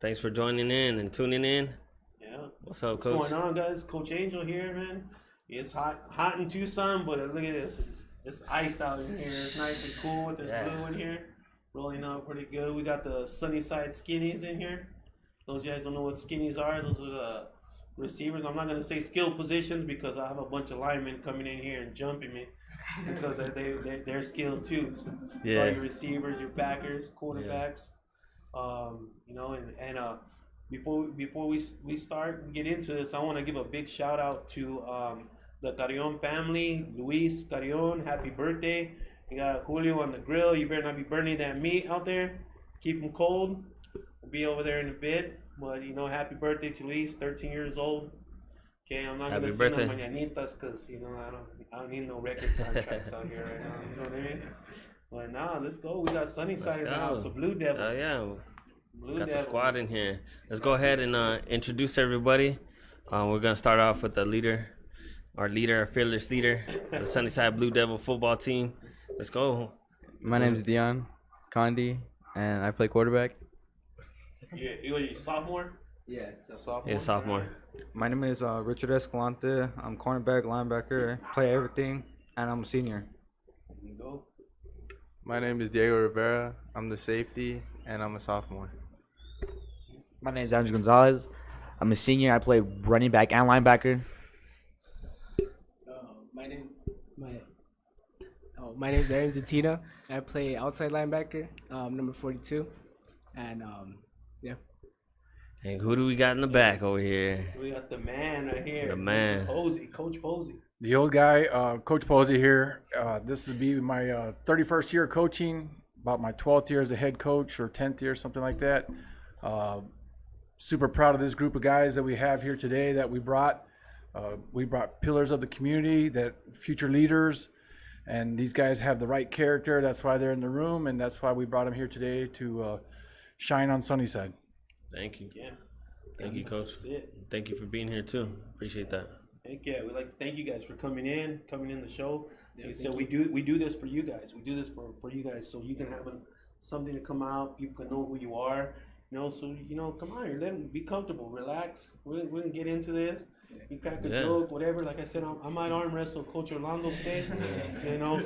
Thanks for joining in and tuning in. Yeah. What's up, What's Coach? going on, guys? Coach Angel here, man. It's hot in Tucson, but look at this. It's iced out in here. It's nice and cool with this blue in here. Rolling out pretty good. We got the Sunnyside skinnies in here. Those of you guys don't know what skinnies are. Those are the receivers. I'm not going to say skill positions because I have a bunch of linemen coming in here and jumping me because they're skilled too. So all your receivers, your backers, quarterbacks. Before we get into this, I want to give a big shout out to the Carrion family. Luis Carrion, happy birthday. You got Julio on the grill. You better not be burning that meat out there. Keep them cold. We'll be over there in a bit. But, happy birthday to Luis, 13 years old. Okay, I'm not going to sing no mañanitas because, I don't need no record contracts out here right now. You know what I mean? But now, let's go. We got Sunnyside in the house, the Blue Devils. Oh, yeah. Blue Got Devils. the squad in here. Let's go ahead and introduce everybody. We're going to start off with our fearless leader, the Sunnyside Blue Devil football team. Let's go. My name is Dion Condi, and I play quarterback. You sophomore? Yeah, sophomore. Yeah, sophomore. My name is Richard Escalante. I'm cornerback, linebacker, play everything, and I'm a senior. There you go. My name is Diego Rivera. I'm the safety, and I'm a sophomore. My name is Andrew Gonzalez. I'm a senior. I play running back and linebacker. My name is Aaron Zatina. I play outside linebacker, number 42, and yeah. And who do we got in the back over here? We got the man right here. The man. Coach Posey. The old guy, Coach Posey here. This will be my 31st year coaching, about my 12th year as a head coach or 10th year, something like that. Super proud of this group of guys that we have here today that we brought. We brought pillars of the community, that future leaders, and these guys have the right character. That's why they're in the room, and that's why we brought them here today to shine on Sunnyside. Thank you. Yeah. Thank you, Coach. That's it. Thank you for being here, too. Appreciate that. Thank you. We'd like to thank you guys for coming in the show. Like I said, we do this for you guys. We do this for you guys so you can have something to come out. People can know who you are. Come on here. Let them be comfortable. Relax. We're going to get into this. You crack a joke, whatever. Like I said, I might arm wrestle Coach Orlando today.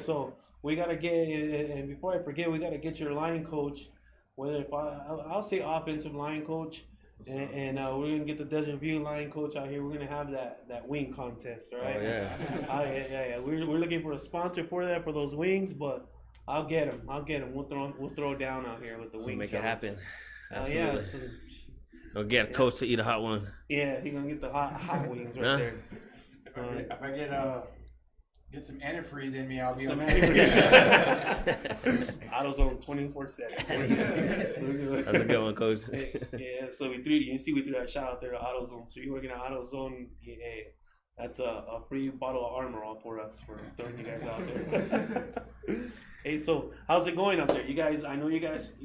So we got to get, and before I forget, we got to get your line coach. Whether I'll say offensive line coach, and we're gonna get the Desert View line coach out here. We're gonna have that wing contest, all right? Oh yeah. Yeah. We're looking for a sponsor for those wings, but I'll get them. We'll throw down out here with the wing. Make it happen. Yeah. Absolutely. We'll get a coach to eat a hot one. Yeah, he's gonna get the hot wings right there. If I get some antifreeze in me, I'll be Some okay. AutoZone 24/7. That's a good one, Coach. Yeah, so we threw that shout out there to AutoZone. So you're working at AutoZone, that's a free bottle of Armor all for us for throwing you guys out there. Hey, so how's it going out there? You guys, I know you guys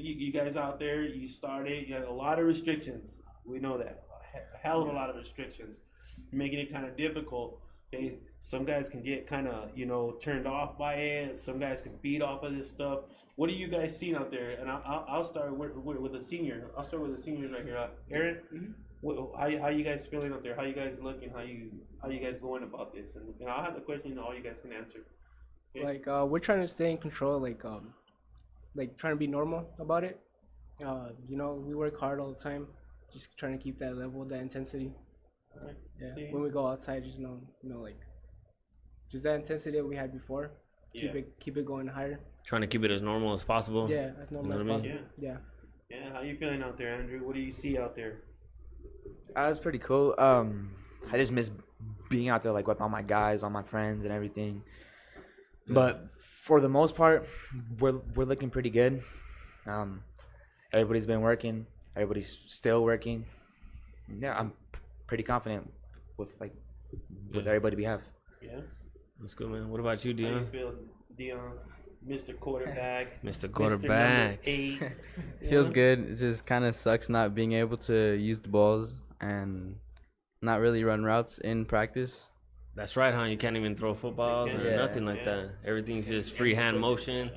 out there, you started, you had a lot of restrictions. We know that. A hell of a lot of restrictions. Making it kind of difficult. Okay, some guys can get kind of, turned off by it. Some guys can feed off of this stuff. What are you guys seeing out there? And I'll start with a senior. I'll start with the seniors right here. Aaron, how you guys feeling out there? How you guys looking? How you guys going about this? And I'll have the question. All you guys can answer. Okay? We're trying to stay in control, trying to be normal about it. We work hard all the time, just trying to keep that level, that intensity. Right. Yeah. When we go outside, just just that intensity that we had before. Keep it going higher. Trying to keep it as normal as possible. Yeah, as normal as possible. Yeah. Yeah. How you feeling out there, Andrew? What do you see out there? That's pretty cool. I just miss being out there with all my guys, all my friends, and everything. But for the most part, we're looking pretty good. Everybody's been working. Everybody's still working. Yeah, I'm pretty confident with everybody we have. Yeah. That's good, man. What about you, Dion? How you feel, Dion? Mr. Quarterback. Mr. Quarterback. Mr. Number 8. Feels good. It just kind of sucks not being able to use the balls and not really run routes in practice. That's right, huh? You can't even throw footballs or nothing like that. Everything's just free hand motion.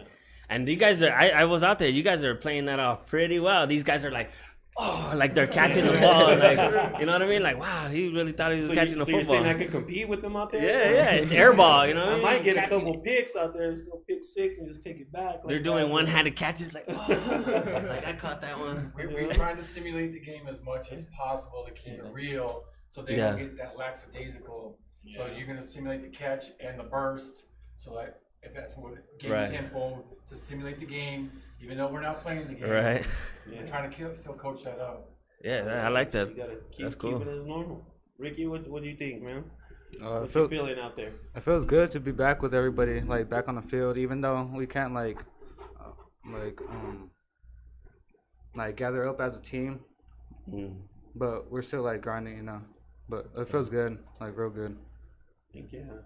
And you guys are, I was out there, you guys are playing that off pretty well. These guys are like, oh, like they're catching the ball, like, you know what I mean? Like, wow, he really thought he was catching the You're football. saying I could compete with them out there? Yeah, it's air ball, you know what I I mean? might get a Catching couple picks out there, still pick six and just take it back. They're like doing that. one-handed catches, like, oh, like I caught that one. We're trying to simulate the game as much as possible to keep it real, so they Yeah. don't get that lackadaisical. So you're gonna simulate the catch and the burst. So like if that's what game Right. tempo to simulate the game, even though we're not playing the game. Right. We're trying to still coach that up. Yeah, I like that. You gotta That's keep cool. it as normal. Ricky, what do you think, man? It What you feels feeling out there? it feels good to be back with everybody, like back on the field, even though we can't like gather up as a team, but we're still like grinding, you know. But it feels good, like real good. Yeah.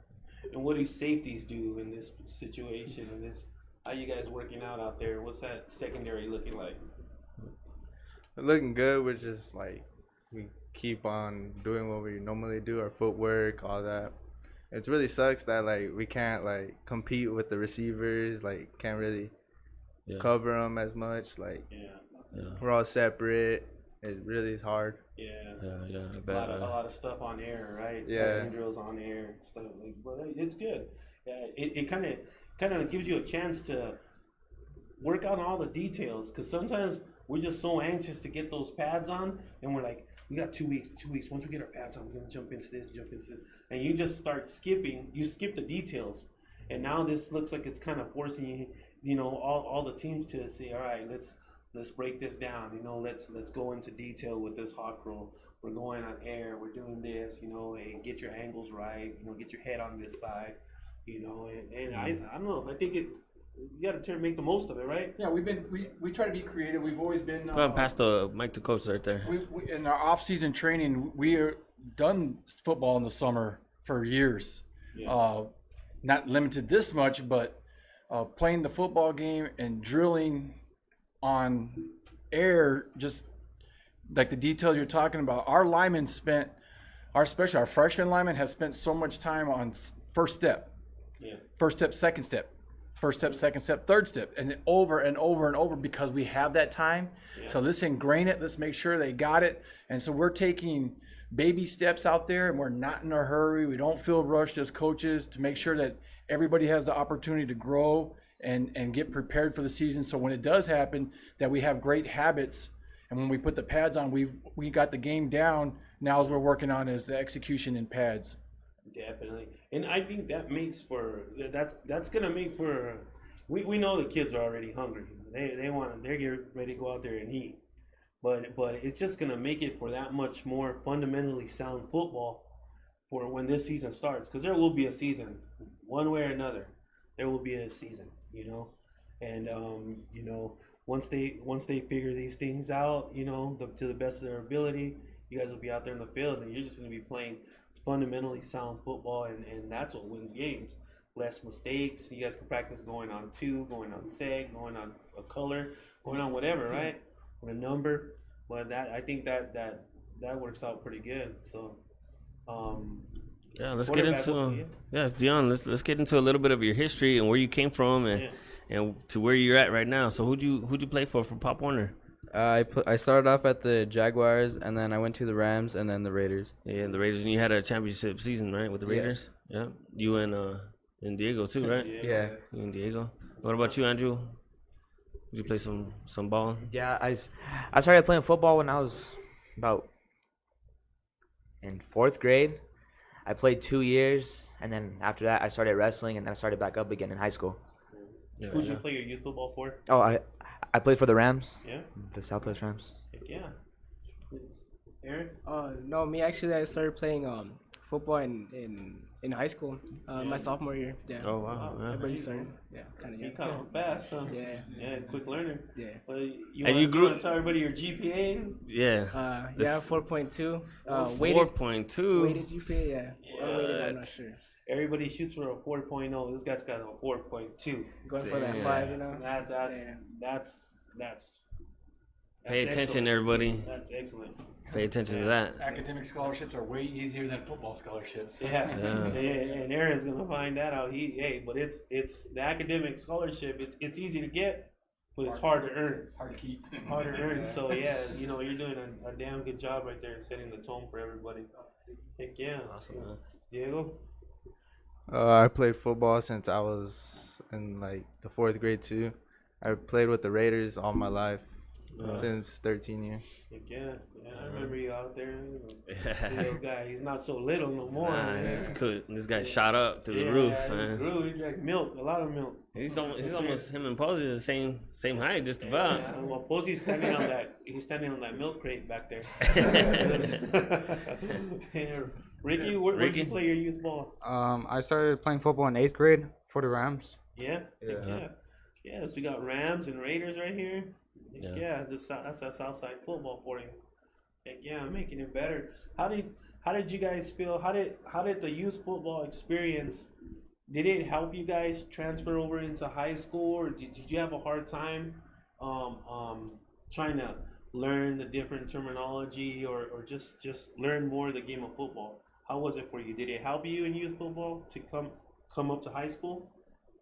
And what do safeties do in this situation? And this, how you guys working out there? What's that secondary looking like? We're looking good. We're just like we keep on doing what we normally do, our footwork, all that. It really sucks that like we can't like compete with the receivers, like can't really cover them as much. Like we're all separate. It really is hard. Yeah. I A bet. lot of stuff on air, right? Yeah. Training drills on air, stuff like. But it's good. Yeah, it kind of gives you a chance to work on all the details, because sometimes we're just so anxious to get those pads on, and we're like, we got 2 weeks. Once we get our pads on, we're gonna jump into this, and you just start skipping. You skip the details, and now this looks like it's kind of forcing you, you know, all the teams to say, all right, let's break this down. You know, let's go into detail with this hawk roll. We're going on air. We're doing this. You know, and get your angles right. You know, get your head on this side. You know, and I don't know. I think you got to make the most of it, right? Yeah, we try to be creative. We've always been. Go ahead and pass the mic to coach right there. We in our off-season training, we are done football in the summer for years. Yeah. Not limited this much, but playing the football game and drilling on air, just like the details you're talking about. Our linemen especially our freshman linemen have spent so much time on first step, second step, first step, second step, third step, and over and over and over, because we have that time. So let's ingrain it. Let's make sure they got it. And so we're taking baby steps out there, and we're not in a hurry. We don't feel rushed as coaches to make sure that everybody has the opportunity to grow and get prepared for the season. So when it does happen, that we have great habits. And when we put the pads on, we got the game down. Now as we're working on is the execution in pads. Definitely, and I think that makes for that's gonna make for. We know the kids are already hungry. They're getting ready to go out there and eat, but it's just gonna make it for that much more fundamentally sound football for when this season starts, because there will be a season, one way or another. There will be a season, you know, and you know, once they figure these things out, you know, to the best of their ability, you guys will be out there in the field, and you're just going to be playing fundamentally sound football, and that's what wins games. Less mistakes. You guys can practice going on two, going on seg, going on a color, going on whatever, right? With a number. But I think that works out pretty good. So, yeah, let's get into it's Dion. Let's get into a little bit of your history and where you came from and to where you're at right now. So who'd you play for Pop Warner? I started off at the Jaguars, and then I went to the Rams, and then the Raiders. Yeah, the Raiders. And you had a championship season, right, with the Raiders? Yeah. You and Diego too, right? Yeah. You and Diego. What about you, Andrew? Did you play some ball? Yeah, I started playing football when I was about in 4th grade. I played 2 years, and then after that, I started wrestling, and then I started back up again in high school. Yeah, who'd you play your youth football for? Oh, I played for the Rams. Yeah. The Southwest Rams. Heck yeah. Aaron? No, me actually, I started playing football in high school, my sophomore year. Yeah. Oh wow. Yeah. Everybody started. Yeah, kind of. You kind of fast, huh? Yeah. Yeah, quick learner. Yeah. Well, And you grew- want to tell everybody your GPA? Yeah. Yeah, 4.2. 4.2. Weighted GPA, yeah. Or weighted, I'm not sure. Everybody shoots for a 4.0. This guy's got a 4.2. Going for that 5, you know. That's Pay attention, excellent. everybody. That's excellent. Pay attention to that. Academic scholarships are way easier than football scholarships. Yeah. And Aaron's gonna find that out. But it's the academic scholarship. It's easy to get, but it's hard to earn. Hard to keep. Hard to earn. So yeah, you know, you're doing a damn good job right there, setting the tone for everybody. Heck yeah. Awesome, man. Diego. I played football since I was in like the 4th grade too. I played with the Raiders all my life since 13 years. Heck yeah. I remember you out there. Little guy. He's not so little no more. He's cool. This guy shot up through the roof, He man. grew. He drank milk, a lot of milk. He's almost him and Posey the same height, just about. Yeah, well, Posey's standing on that. He's standing on that milk crate back there. Yeah. Ricky, where'd you play your youth ball? I started playing football in 8th grade for the Rams. Yeah. Yeah. So we got Rams and Raiders right here. Yeah, that's that Southside football for you. Heck yeah, making it better. How did you guys feel? How did the youth football experience? Did it help you guys transfer over into high school, or did you have a hard time trying to learn the different terminology, or just learn more of the game of football? How was it for you? Did it help you in youth football to come up to high school,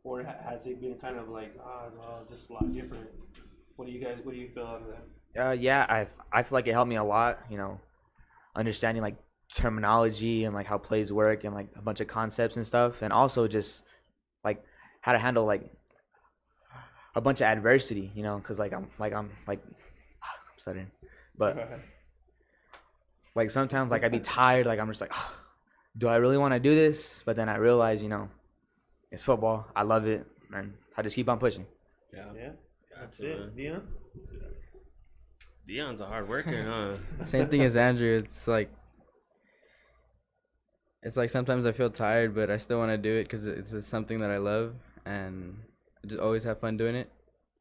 or has it been kind of like no, just a lot different? What do you feel out of that? Yeah, I feel like it helped me a lot. You know, understanding like terminology and like how plays work and like a bunch of concepts and stuff, and also just like how to handle like a bunch of adversity. You know, because I'm stuttering, but like sometimes like I'd be tired. Like I'm just like, do I really want to do this? But then I realize, you know, it's football. I love it, and I just keep on pushing. Yeah. That's it. Dion? Dion's a hard worker, huh? Same thing as Andrew. It's like sometimes I feel tired, but I still want to do it because it's something that I love, and I just always have fun doing it.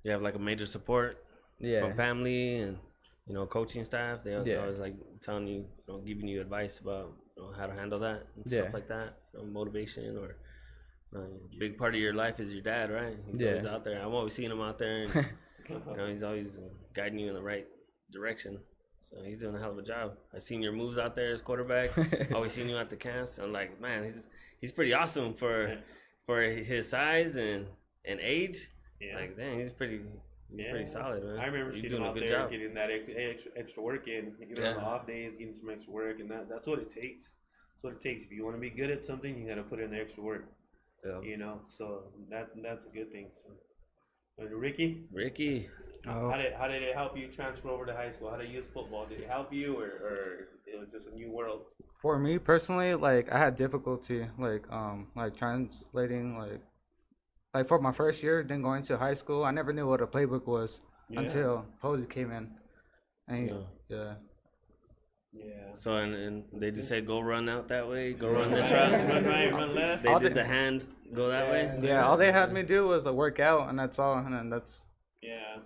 You have like a major support from family and, you know, coaching staff. They always like telling you, giving you advice about how to handle that and stuff like that, motivation or. Big part of your life is your dad, right? He's always out there. I'm always seeing him out there, and he's always guiding you in the right direction. So he's doing a hell of a job. I've seen your moves out there as quarterback. Always seen you at the camps. I'm like, man, he's pretty awesome for his size and age. Yeah. Like, dang, he's pretty solid, man. I remember seeing him out there getting that extra work in, even on the off days, getting some extra work, and that's what it takes. That's what it takes. If you want to be good at something, you got to put in the extra work. Yeah. You know, so that's a good thing. So, Ricky, how did it help you transfer over to high school? How did youth football? Did it help you, or it was just a new world? For me personally, like I had difficulty like translating like for my first year, then going to high school, I never knew what a playbook was until Posey came in, and Yeah. So and they just said go run out that way, go run this route, run right, run left. They did the hands go that way. Yeah, all they had me do was work out, and that's all. And then that's. Yeah,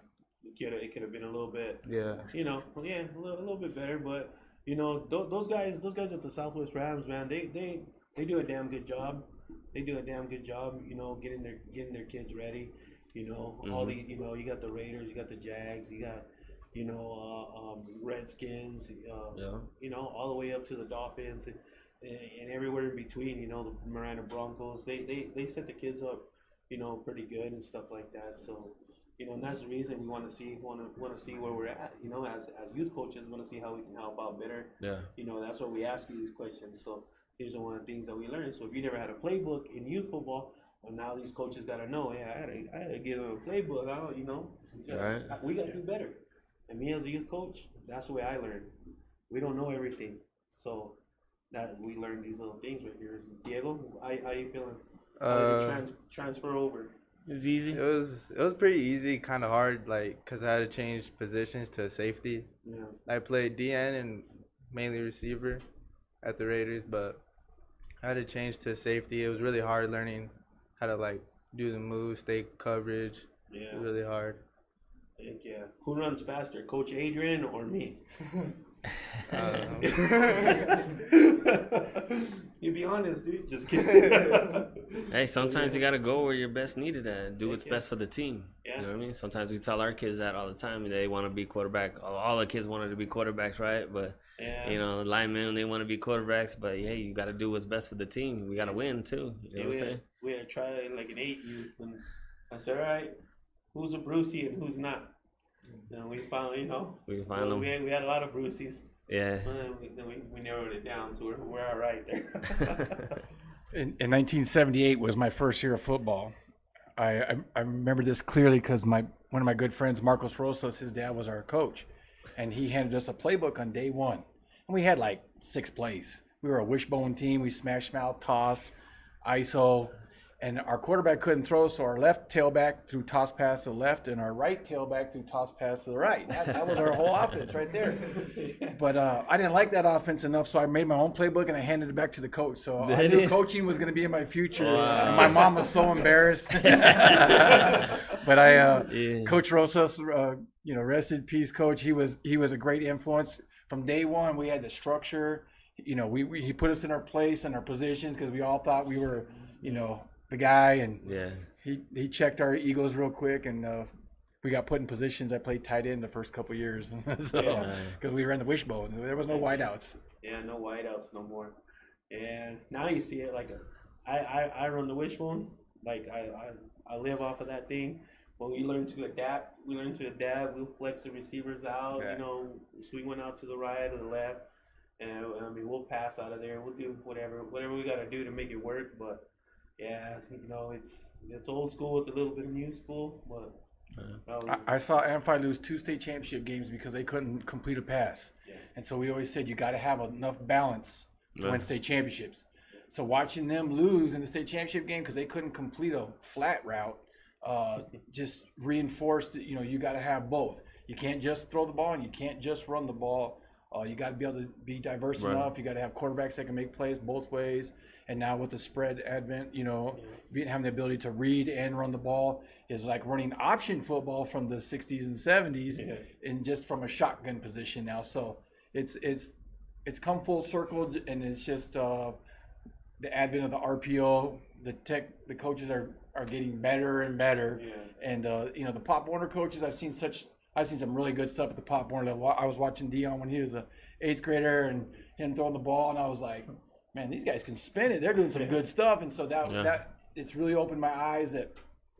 it could have been a little bit. Yeah. You know, a little bit better, but you know, those guys at the Southwest Rams, man, they do a damn good job. They do a damn good job. You know, getting their kids ready. You know, all the you got the Raiders, you got the Jags, you got. Redskins, you know, all the way up to the Dolphins and everywhere in between, you know, the Miranda Broncos, they set the kids up, you know, pretty good and stuff like that. So, you know, and that's the reason we want to see where we're at, you know, as youth coaches, want to see how we can help out better. Yeah. You know, that's why we ask you these questions. So these are one of the things that we learned. So if you never had a playbook in youth football, well, now these coaches got to know, I had to give them a playbook. We got to do better. And me as a youth coach, that's the way I learn. We don't know everything, so that we learn these little things right here. Diego, how you feeling? How did you transfer over? It was easy. It was pretty easy, kind of hard, like because I had to change positions to safety. Yeah. I played DN and mainly receiver at the Raiders, but I had to change to safety. It was really hard learning how to do the moves, stay coverage. Yeah. It was really hard. Yeah. Who runs faster, Coach Adrian or me? You be honest, dude. Just kidding. Hey, sometimes you gotta go where you're best needed at. Do what's best for the team. Yeah. You know what I mean? Sometimes we tell our kids that all the time. They want to be quarterback. All the kids wanted to be quarterbacks, right? But you know, linemen, they want to be quarterbacks. But hey, you gotta do what's best for the team. We gotta win too. You know what I'm saying? We had to try like an 8 youth, and I said, all right. who's a Brucey and who's not. And we finally, we find them. We had a lot of Bruceys. Yeah. Then we narrowed it down, so we're all right there. In 1978 was my first year of football. I remember this clearly because one of my good friends, Marcos Rosas, his dad was our coach, and he handed us a playbook on day one, and we had like 6 plays. We were a wishbone team. We smash mouth, toss, ISO, and our quarterback couldn't throw, so our left tailback threw toss pass to the left, and our right tailback threw toss pass to the right. That was our whole offense right there. But I didn't like that offense enough, so I made my own playbook and I handed it back to the coach. So I knew coaching was going to be in my future. Wow. And my mom was so embarrassed. But Coach Rosas, rest in peace, Coach. He was a great influence from day one. We had the structure. He put us in our place and our positions because we all thought we were, the guy, and he checked our egos real quick, and we got put in positions. I played tight end the first couple of years, because we ran the wishbone. There was no wideouts. Yeah, no wideouts no more. And now you see it like I run the wishbone. Like I live off of that thing. When we learn to adapt, we'll flex the receivers out. Swing one out to the right or the left, and we'll pass out of there. We'll do whatever we got to do to make it work, but. Yeah, it's old school with a little bit of new school, but I saw Amphi lose 2 state championship games because they couldn't complete a pass, and so we always said you got to have enough balance to win state championships. So watching them lose in the state championship game because they couldn't complete a flat route, just reinforced that you got to have both. You can't just throw the ball and you can't just run the ball. You got to be able to be diverse enough. You got to have quarterbacks that can make plays both ways. And now with the spread advent, having the ability to read and run the ball is like running option football from the 60s and 70s, and just from a shotgun position now. So it's come full circle, and it's just the advent of the RPO. The coaches are getting better and better, and the Pop Warner coaches, I've seen some really good stuff at the Pop Warner. I was watching Dion when he was a 8th grader and him throwing the ball, and I was like, man, these guys can spin it. They're doing some good stuff. And so that it's really opened my eyes that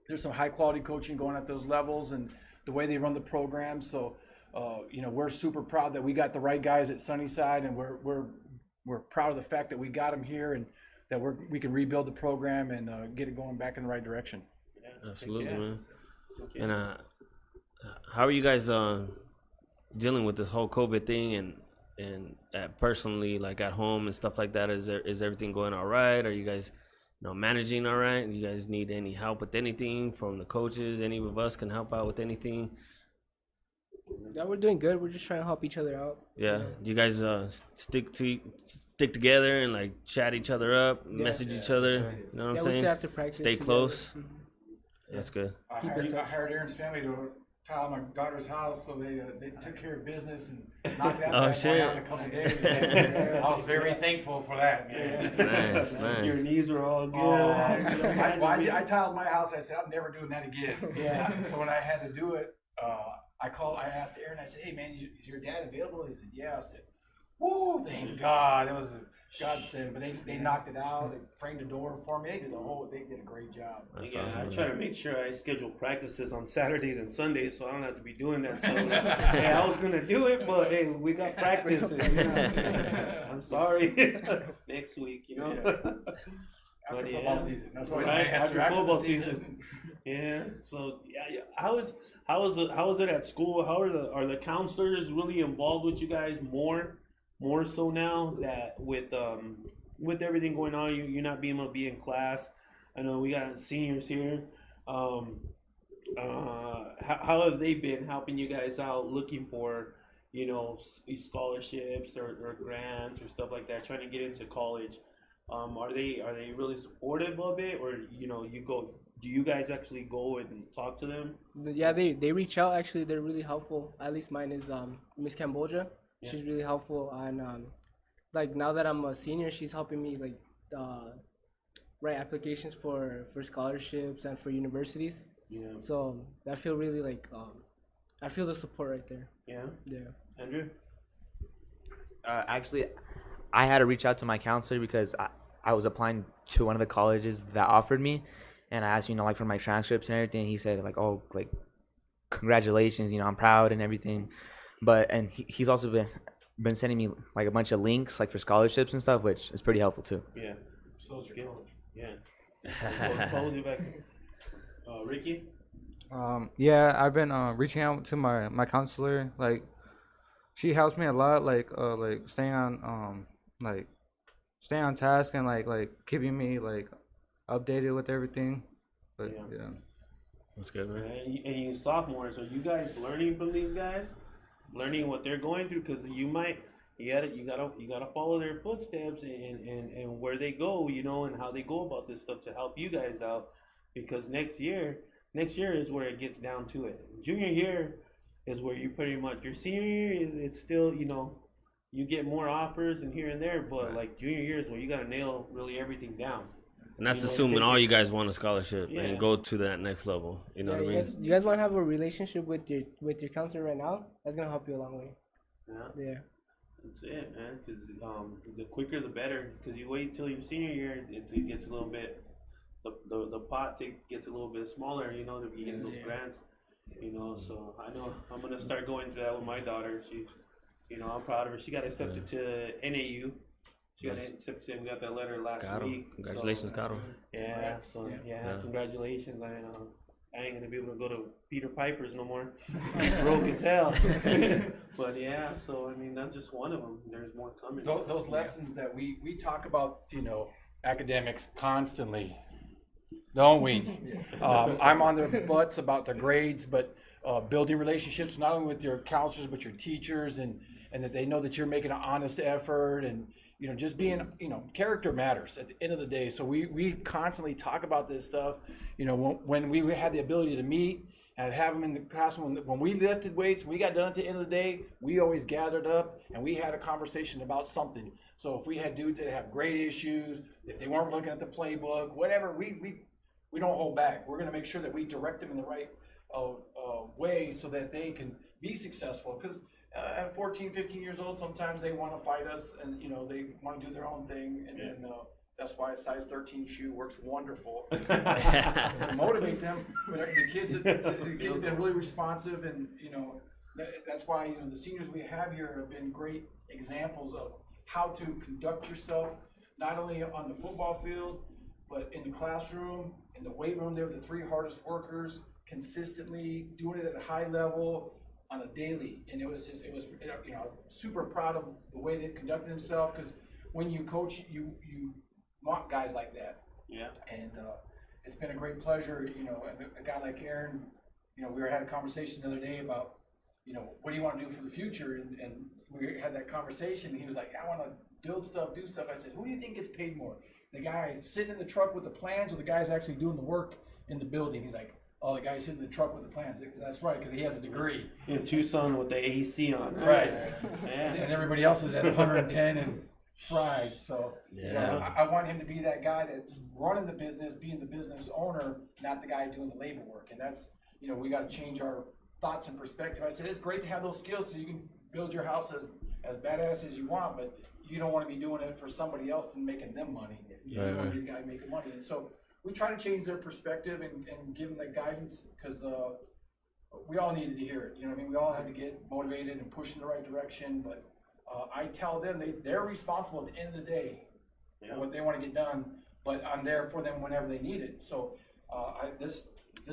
there's some high quality coaching going at those levels and the way they run the program. So, we're super proud that we got the right guys at Sunnyside, and we're proud of the fact that we got them here and that we can rebuild the program and get it going back in the right direction. Yeah, absolutely, man. And how are you guys dealing with this whole COVID thing and personally, like at home and stuff like that? Is everything going all right? Are you guys managing all right? You guys need any help with anything from the coaches? Any of us can help out with anything? Yeah, we're doing good. We're just trying to help each other out. Yeah. Do you guys stick together and like chat each other up, message each other? You know what I'm saying? We still have to practice. Stay close. Mm-hmm. That's good. I hired Aaron's family to tile my daughter's house, so they took care of business and knocked that out in a couple of days. I was very thankful for that, man. Nice. Your knees were all good. I tiled my house. I said, I'm never doing that again. So when I had to do it, I asked Aaron, I said, hey, man, is your dad available? He said, yeah. I said, whoa, thank God. It was a godsend. But they knocked it out. They framed the door for me. They did a great job. I try to make sure I schedule practices on Saturdays and Sundays so I don't have to be doing that stuff. Hey, I was going to do it, but hey, we got practice. I'm sorry. Next week, After football season. That's why after football season. Yeah. So how is it at school? How are the counselors really involved with you guys more so now that with everything going on, you're not being able to be in class? I know we got seniors here. How have they been helping you guys out, looking for scholarships or grants or stuff like that, trying to get into college? Are they really supportive of it, or do you guys actually go and talk to them? Yeah, they reach out. Actually, they're really helpful. At least mine is Miss Cambodia. Yeah. She's really helpful, and like now that I'm a senior, she's helping me like write applications for scholarships and for universities. Yeah. So I feel really like I feel the support right there. Yeah. Yeah. Andrew? Actually, I had to reach out to my counselor because I was applying to one of the colleges that offered me, and I asked, like for my transcripts and everything. He said like, oh, like congratulations, I'm proud and everything. But and he's also been sending me like a bunch of links like for scholarships and stuff, which is pretty helpful too. Yeah. So skilled. Yeah. Ricky? Yeah, I've been reaching out to my counselor. Like, she helps me a lot. Like staying on task and like keeping me like updated with everything. But yeah. That's good, man. And you sophomores, are you guys learning from these guys? Learning what they're going through, because you gotta follow their footsteps and where they go, and how they go about this stuff to help you guys out. Because next year is where it gets down to it. Junior year is where you pretty much, your senior year it's still, you get more offers and here and there, but like junior year is where you gotta nail really everything down. And that's assuming all you guys want a scholarship and go to that next level. You know what I mean? You guys want to have a relationship with your counselor right now? That's gonna help you a long way. Yeah. That's it, man. Because the quicker the better. Because you wait till your senior year, it gets a little bit. The pot gets a little bit smaller. To be getting those grants. So I know I'm gonna start going through that with my daughter. She, I'm proud of her. She got accepted to NAU. She got accepted. We got that letter last week. Congratulations, Caro. Yeah. So congratulations. I ain't gonna be able to go to Peter Piper's no more. Broke as hell. But so I mean that's just one of them. There's more coming. Those lessons that we talk about, academics constantly, don't we? I'm on their butts about the grades, but building relationships not only with your counselors but your teachers, and that they know that you're making an honest effort, and just being, character matters at the end of the day. So we constantly talk about this stuff. When we had the ability to meet and have them in the classroom, when we lifted weights, we got done at the end of the day, we always gathered up and we had a conversation about something. So if we had dudes that have grade issues, if they weren't looking at the playbook, whatever, we don't hold back. We're going to make sure that we direct them in the right way so that they can be successful. Because at 14, 15 years old, sometimes they want to fight us, and they want to do their own thing, and then that's why a size 13 shoe works wonderful to motivate them. But the kids have been really responsive, and that's why the seniors we have here have been great examples of how to conduct yourself, not only on the football field, but in the classroom, in the weight room. They're the three hardest workers, consistently doing it at a high level on a daily, and it was super proud of the way they conducted themselves, because when you coach, you want guys like that. Yeah. And it's been a great pleasure, and a guy like Aaron, we had a conversation the other day about, what do you want to do for the future, and we had that conversation, and he was like, I want to build stuff, do stuff. I said, who do you think gets paid more? The guy sitting in the truck with the plans, or the guy's actually doing the work in the building? He's like, oh, the guy sitting in the truck with the plans. That's right, because he has a degree. In Tucson with the AC on. Right. And everybody else is at 110 and fried. So I want him to be that guy that's running the business, being the business owner, not the guy doing the labor work. And that's, we got to change our thoughts and perspective. I said, it's great to have those skills so you can build your house as badass as you want, but you don't want to be doing it for somebody else and making them money. You want your guy making money. And so we try to change their perspective and give them that guidance, because we all needed to hear it. We all had to get motivated and push in the right direction. But I tell them they're responsible at the end of the day for what they want to get done. But I'm there for them whenever they need it. So this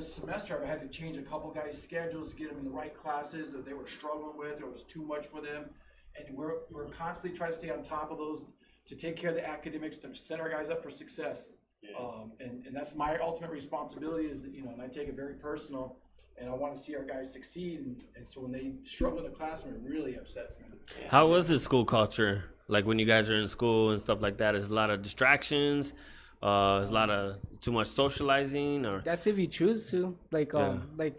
semester I had to change a couple guys' schedules to get them in the right classes that they were struggling with, or it was too much for them. And we're constantly trying to stay on top of those to take care of the academics, to set our guys up for success. And that's my ultimate responsibility, is that, and I take it very personal, and I want to see our guys succeed. And so when they struggle in the classroom, it really upsets me. How was the school culture? Like when you guys are in school and stuff like that, is a lot of distractions? Is a lot of too much socializing, or? That's if you choose to. Like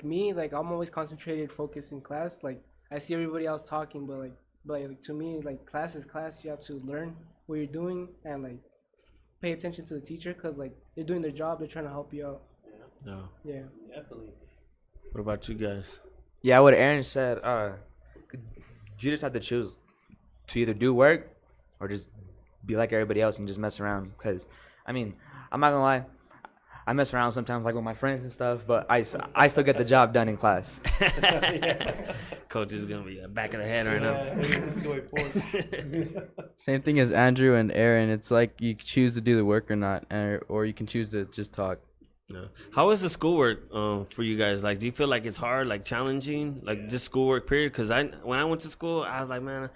me, like I'm always concentrated, focused in class. Like I see everybody else talking, but to me, like class is class. You have to learn what you're doing and like pay attention to the teacher, because like they're doing their job. They're trying to help you out. Yeah. Definitely. What about you guys? Yeah, what Aaron said, you just have to choose to either do work or just be like everybody else and just mess around. Because, I mean, I'm not going to lie, I mess around sometimes, like with my friends and stuff, but I still get the job done in class. Coach is gonna be back of the head right now. Same thing as Andrew and Aaron. It's like you choose to do the work or not, or you can choose to just talk. Yeah. How is the schoolwork for you guys? Like, do you feel like it's hard, like challenging, like just schoolwork period? Because when I went to school, I was like, man,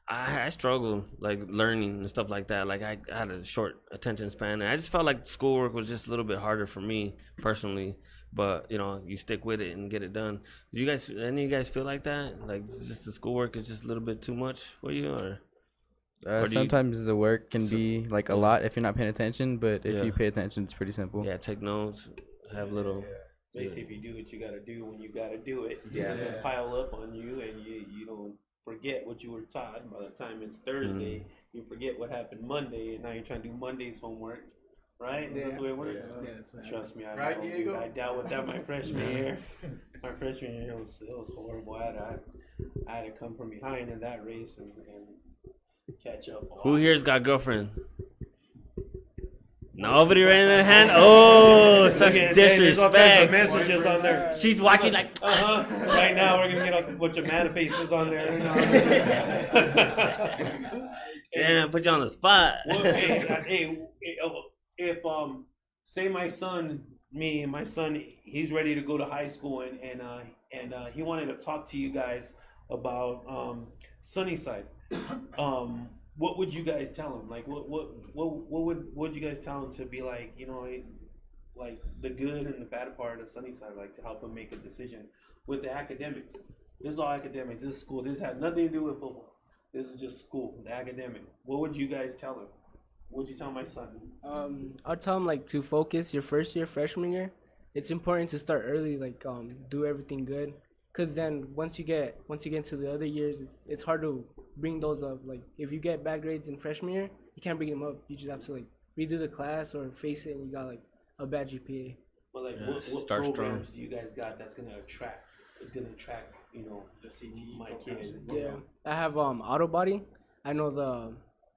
I struggled like learning and stuff like that. Like I had a short attention span, and I just felt like schoolwork was just a little bit harder for me personally. But you stick with it and get it done. Do you guys, any of you guys feel like that? Like just the schoolwork is just a little bit too much for you, or sometimes the work can be like a lot if you're not paying attention, but if you pay attention, it's pretty simple. Yeah, take notes, have little. Basically, if you do what you gotta do when you gotta do it, it'll pile up on you, and you don't forget what you were taught. By the time it's Thursday, you forget what happened Monday, and now you're trying to do Monday's homework. Right? Yeah. That's the way it works? Yeah. Trust me, I Right, know. Diego? I dealt with that my freshman year. My freshman year, it was horrible. I had to come from behind in that race and catch up. Who here's got girlfriend? Nobody raised their hand. Oh, such There's all kinds of disrespect. messages on there. She's watching like. Right now, we're gonna get a bunch of man faces on there. Yeah, put you on the spot. Well, if say my son, he's ready to go to high school, and he wanted to talk to you guys about Sunnyside. What would you guys tell him? Like, what would you guys tell him to be like, like the good and the bad part of Sunnyside, like to help him make a decision with the academics? This is all academics. This is school. This has nothing to do with football. This is just school, the academic. What would you guys tell him? What would you tell my son? I'd tell him like to focus your first year, freshman year. It's important to start early, like do everything good, cause then once you get into the other years, it's hard to bring those up. Like if you get bad grades in freshman year, you can't bring them up. You just have to like redo the class or face it, and you got like a bad GPA. But like, what programs do you guys got that's gonna attract? The CTE, my kids. Yeah, I have auto body. I know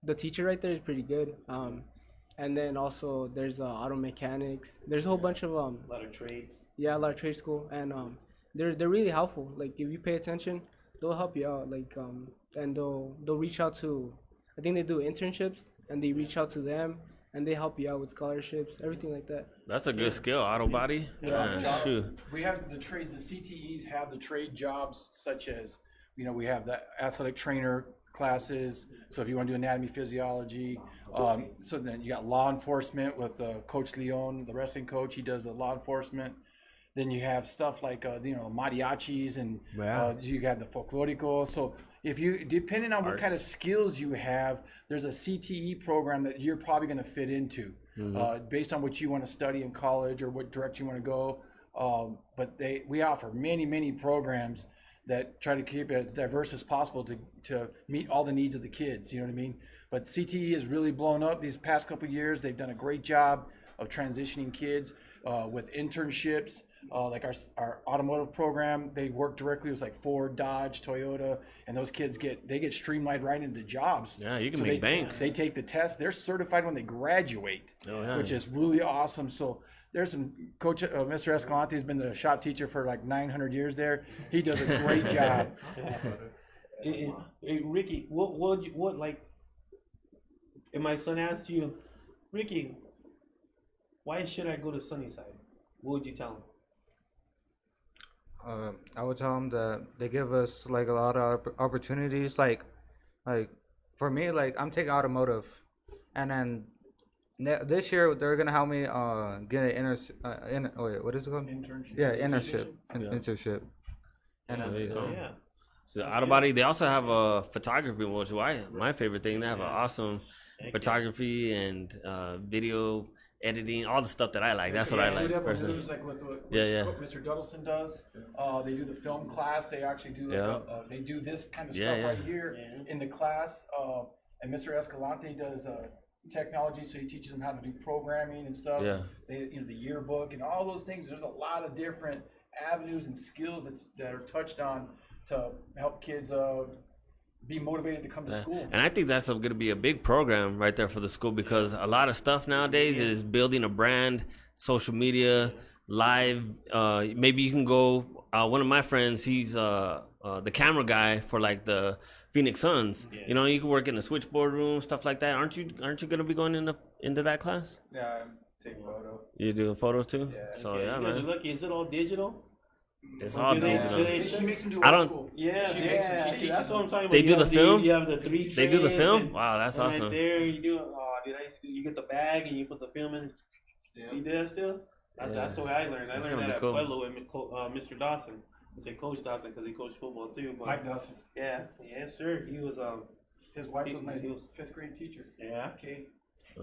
the teacher right there is pretty good. And then also there's auto mechanics. There's a whole bunch of a lot of trades. Yeah, a lot of trade school, and they're really helpful. Like if you pay attention, they'll help you out. Like and they'll reach out to, I think they do internships, and they reach out to them, and they help you out with scholarships, everything like that. That's a good skill, auto body. Shoot. We have the trades. The CTEs have the trade jobs, such as we have the athletic trainer classes. So if you want to do anatomy, physiology, so then you got law enforcement with Coach Leon, the wrestling coach. He does the law enforcement. Then you have stuff like mariachis, and you have the folklorico. So if you, depending on what kind of skills you have, there's a CTE program that you're probably going to fit into, based on what you want to study in college or what direction you want to go. But we offer many programs that try to keep it as diverse as possible to meet all the needs of the kids. You know what I mean? But CTE has really blown up these past couple of years. They've done a great job of transitioning kids with internships. Like our automotive program, they work directly with like Ford, Dodge, Toyota, and those kids get streamlined right into jobs. Yeah, you can make bank. They take the test. They're certified when they graduate, which is really awesome. So there's some coach, Mr. Escalante has been the shop teacher for like 900 years there. He does a great job. Hey, Ricky, what like? If my son asked you, Ricky, why should I go to Sunnyside? What would you tell him? I would tell them that they give us like a lot of opportunities. Like for me, like I'm taking automotive, and then this year they're gonna help me get an what is it called? Internship. Yeah, internship. And so there you go. Yeah. So auto body, they also have a photography, which is my favorite thing. They have an awesome photography and video editing, all the stuff that I like. That's what I like personally. Like what Mr. Duddleson does. They do the film class. They actually do they do this kind of stuff right here in the class. And Mr. Escalante does technology, so he teaches them how to do programming and stuff. Yeah. The yearbook and all those things. There's a lot of different avenues and skills that are touched on to help kids be motivated to come to school. And I think that's going to be a big program right there for the school, because a lot of stuff nowadays is building a brand, social media, live. Maybe you can go. One of my friends, he's the camera guy for like the Phoenix Suns. Yeah. You know, you can work in the switchboard room, stuff like that. Aren't you going to be going into that class? Yeah, I'm taking photos. You doing photos too? Yeah. So you man. guys are lucky. Is it all digital? It's all digital. She makes them do I old don't. school. Yeah, She makes them. She teaches that's what I'm talking about. They do the film? You have the 3 They do the trays film. and- Wow, that's and awesome. Right there, you do. Oh, dude, I used to. You get the bag and you put the film in. Yeah. You do that still? That's the way I learned. I That's learned gonna that be at cool. Pueblo with Mr. Dawson. I say Coach Dawson because he coached football too. But Mike Dawson. yeah, yes sir. He was His wife He- was my he was- 5th grade teacher. yeah, Okay.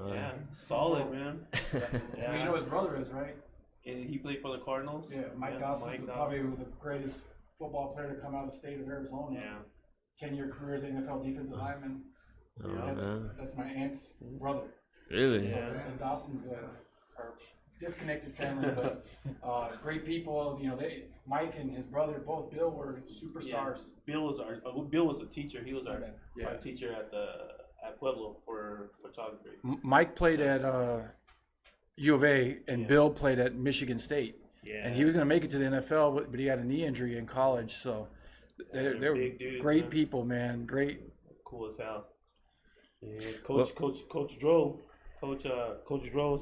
yeah, solid man. Yeah. You know his brother is, right? And he played for the Cardinals. Yeah, Mike Dawson's probably the greatest football player to come out of the state of Arizona. Yeah. 10-year career as an NFL defensive lineman. Oh, that's, man. that's my aunt's brother. Really? So, and Dawson's are disconnected family, but great people. You know, Mike and his brother, both Bill, were superstars. Yeah. Bill was a teacher. He was our teacher at Pueblo for photography. Mike played at U of A, and Bill played at Michigan State. Yeah. And he was going to make it to the NFL, but he had a knee injury in college. So they're big dudes, great man. people, man. Great. Cool as hell. Yeah, Coach Dro, Coach Droz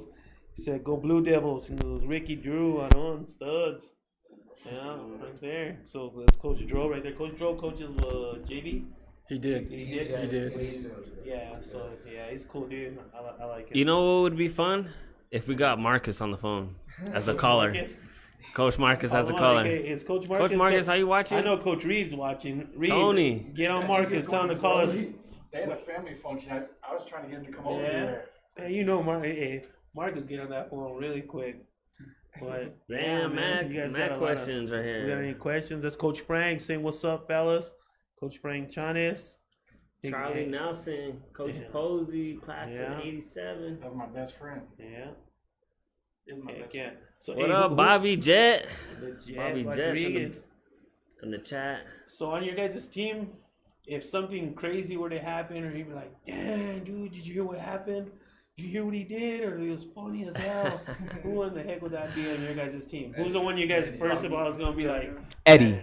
said, "Go Blue Devils." And it was Ricky Drew on studs. Yeah, right there. So that's Coach Dro right there. Coach Dro coaches JV. He did. He did. Yeah. So yeah, he's a cool dude. I like him. You know what would be fun? If we got Marcus on the phone as a caller. Marcus? Coach Marcus as a caller. Is Coach Marcus? Coach Marcus, are you watching? I know Coach Reed's watching. Reed, Tony. Get on Marcus. Tell him to call us. They had a family function. I was trying to get him to come over Yeah. here. Hey, you know, Marcus get on that phone really quick. But Damn, man, mad questions right We got any here. questions? That's Coach Frank saying, "What's up, fellas?" Coach Frank Chanes. Charlie Nelson, Coach Posey, class Yeah. of '87. That was my best friend. Yeah. Is my best Yeah. friend. So What up, Bobby Jet? The Jet Bobby Jet's Rodriguez. in the chat. So on your guys' team, if something crazy were to happen, or you'd be like, "Damn, dude, did you hear what happened? Did you hear what he did? Or it was funny as hell." Who in the heck would that be on your guys' team? Who's the one you guys first of all is gonna be like? Eddie.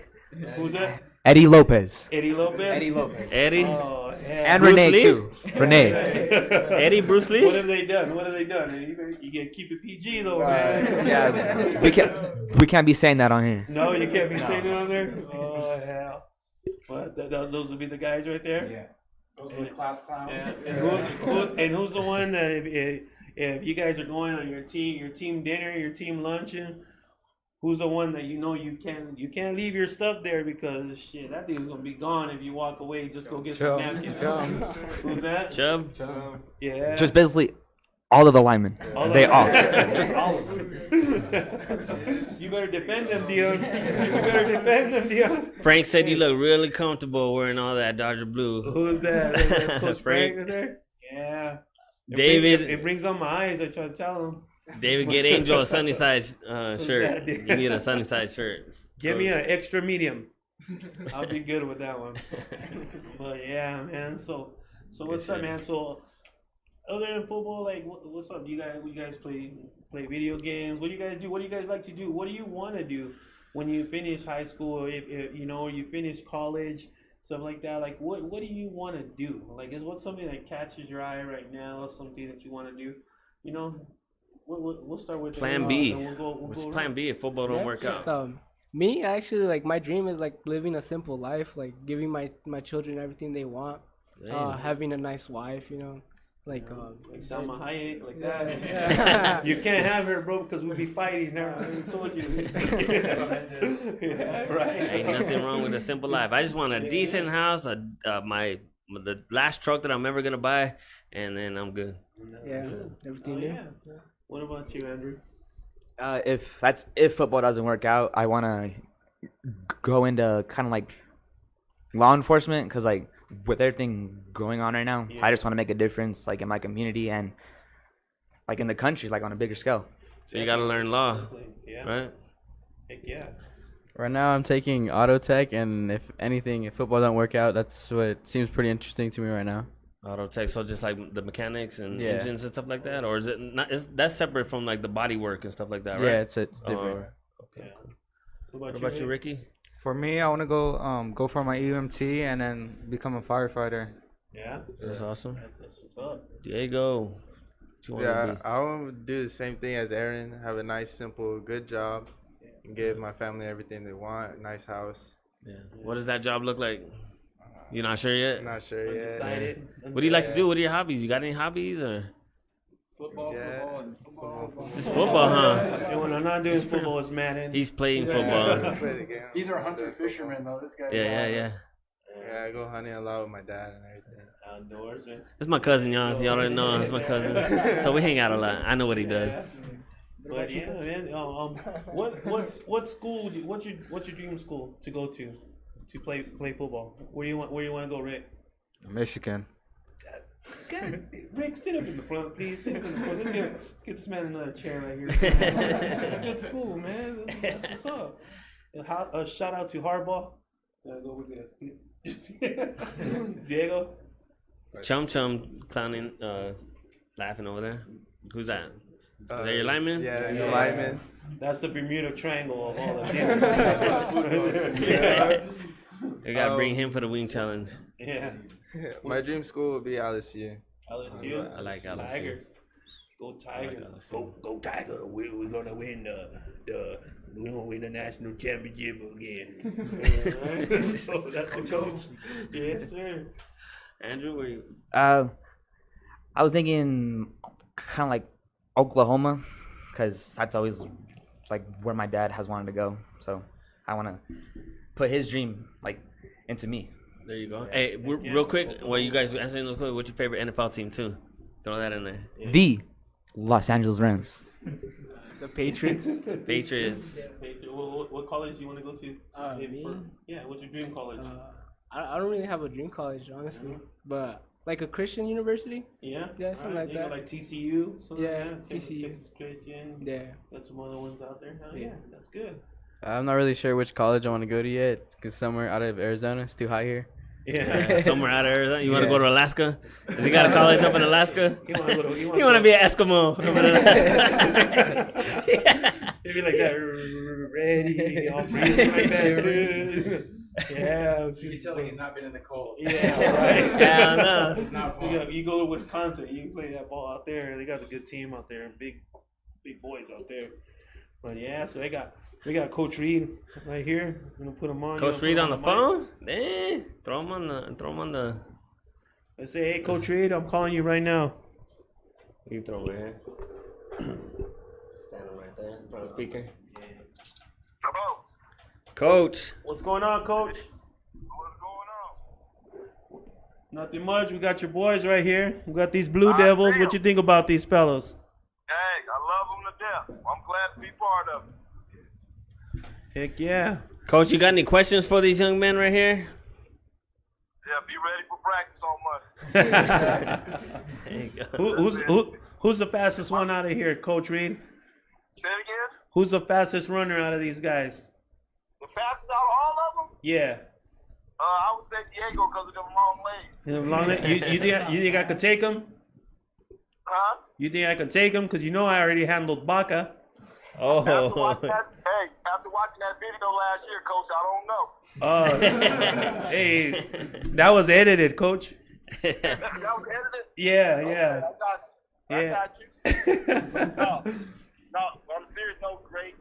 Who's that? Eddie Lopez. Eddie Lopez. Eddie? Oh, yeah. And Bruce Renee, Lee? too. Renee. Eddie Bruce Lee? What have they done? You gotta keep it PG though, man. Yeah, we can't be saying that on here. No, you can't be saying it on there. Oh hell. What? Those would be the guys right there. Yeah. Those were the class clowns. Yeah. And who's the one that if you guys are going on your team dinner, your team luncheon, who's the one that you know you can't leave your stuff there because shit, that thing's gonna be gone if you walk away. Just go get some napkins. Who's that? Chubb? Yeah. Just basically all of the linemen. They all. Just all of them. You better defend them, Dion. Frank said you look really comfortable wearing all that Dodger blue. Who's that? That's Coach Frank. Frank right there? Yeah. David. It brings on my eyes. I try to tell him. David, get Angel a Sunnyside shirt. that? You need a Sunnyside shirt. Give me an extra medium. I'll be good with that one. But yeah, man. So what's up, man? So other than football, like what's up? You guys play video games? What do you guys do? What do you guys like to do? What do you want to do when you finish high school? If you finish college, stuff like that. Like what do you want to do? Like what's something that catches your eye right now? Something that you want to do? You know. We'll start with Plan B. What's Plan B if football don't work out? Me, actually, like my dream is like living a simple life, like giving my children everything they want, having a nice wife, like Salma Hayek, like Yeah. that. You can't have her, bro, because we'll be fighting her. I told you. Yeah, right. Ain't nothing wrong with a simple life. I just want a decent house, the last truck that I'm ever gonna buy, and then I'm good. Everything new. Yeah. What about you, Andrew? If football doesn't work out, I want to go into kind of like law enforcement because like with everything going on right now, I just want to make a difference like in my community and like in the country, like on a bigger scale. So you gotta learn law, Yeah. right? Heck yeah. Right now, I'm taking auto tech, and if football don't work out, that's what seems pretty interesting to me right now. Auto tech, so just like the mechanics and engines and stuff like that, or is it not? That's separate from like the body work and stuff like that, right? Yeah, it's different. Okay. What about you, Ricky? For me, I want to go for my EMT and then become a firefighter. Yeah, that's awesome. That's what's up. Diego, I want to do the same thing as Aaron. Have a nice, simple, good job, and give my family everything they want. A nice house. Yeah. What does that job look like? You're not sure yet? Not sure yet. Undecided. What do you like to do? What are your hobbies? You got any hobbies or? Football, and football. It's just football, huh? And when I'm not doing football, it's Madden. He's playing football. He's our hunter fisherman though. This guy. Yeah. Yeah, I go hunting a lot with my dad and everything. Outdoors, man. That's my cousin, y'all. If y'all don't know, that's my cousin. So we hang out a lot. I know what he does. But yeah, man. What school? What's your dream school to go to play football? Where you want to go, Rick? Michigan. God, Rick, sit up in the front, please. Sit up in the front. Let's get this man another chair right here. It's a good school, man. That's what's up. A shout out to Harbaugh. Go with it. Diego. Chum clowning, laughing over there. Who's that? Is that your lineman? Yeah, your lineman. That's the Bermuda Triangle of all of them. That's what the food right there. We gotta bring him for the wing challenge. Yeah. My dream school would be LSU. LSU. I like LSU. Tigers. Go Tigers. Like Go Tiger. We're gonna win we're gonna win the national championship again. That's the coach. Yes, sir. Andrew, where you? I was thinking kind of like Oklahoma, because that's always like where my dad has wanted to go. So I want to put his dream like into me. There you go. Hey, real quick, while you guys answering those questions, what's your favorite NFL team too? Throw that in there. The Los Angeles Rams. The Patriots. Patriots. What college do you want to go to? Me? Yeah, what's your dream college? I don't really have a dream college, honestly, but like a Christian university. Yeah, something like that. Like TCU. TCU. Texas Christian. Yeah. That's some other ones out there. Yeah, that's good. I'm not really sure which college I want to go to yet, because somewhere out of Arizona, it's too hot here. Yeah, somewhere out of Arizona. You want to go to Alaska? Has he got a college up in Alaska? You want to be an Eskimo up in Alaska? Maybe like that. Ready. All freezing like that. Yeah. You can tell he's not been in the cold. Yeah, right. Yeah, I know. It's not fun. You go to Wisconsin, you can play that ball out there. They got a good team out there, big boys out there. But yeah, so we got Coach Reed right here. I'm gonna put him on. Coach Reed on the phone? Man, throw him on the. Let's say, hey, Coach Reed, I'm calling you right now. You can throw him right here. Standing right there in front of the speaker. Hello. Coach. What's going on, Coach? What's going on? Nothing much. We got your boys right here. We got these Blue Devils. What you think about these fellas? Hey, I love them to death. I'm glad to be part of it. Heck yeah. Coach, you got any questions for these young men right here? Yeah, be ready for practice on Monday. There you go. Who's the fastest one out of here, Coach Reed? Say it again? Who's the fastest runner out of these guys? The fastest out of all of them? Yeah. I would say Diego because of them long legs. You think I could take him? Huh? You think I could take him? Because you know I already handled Baca. Oh. After watching that video last year, Coach, I don't know. Hey, that was edited, Coach. That was edited? Yeah. I got you. No, on a serious note, great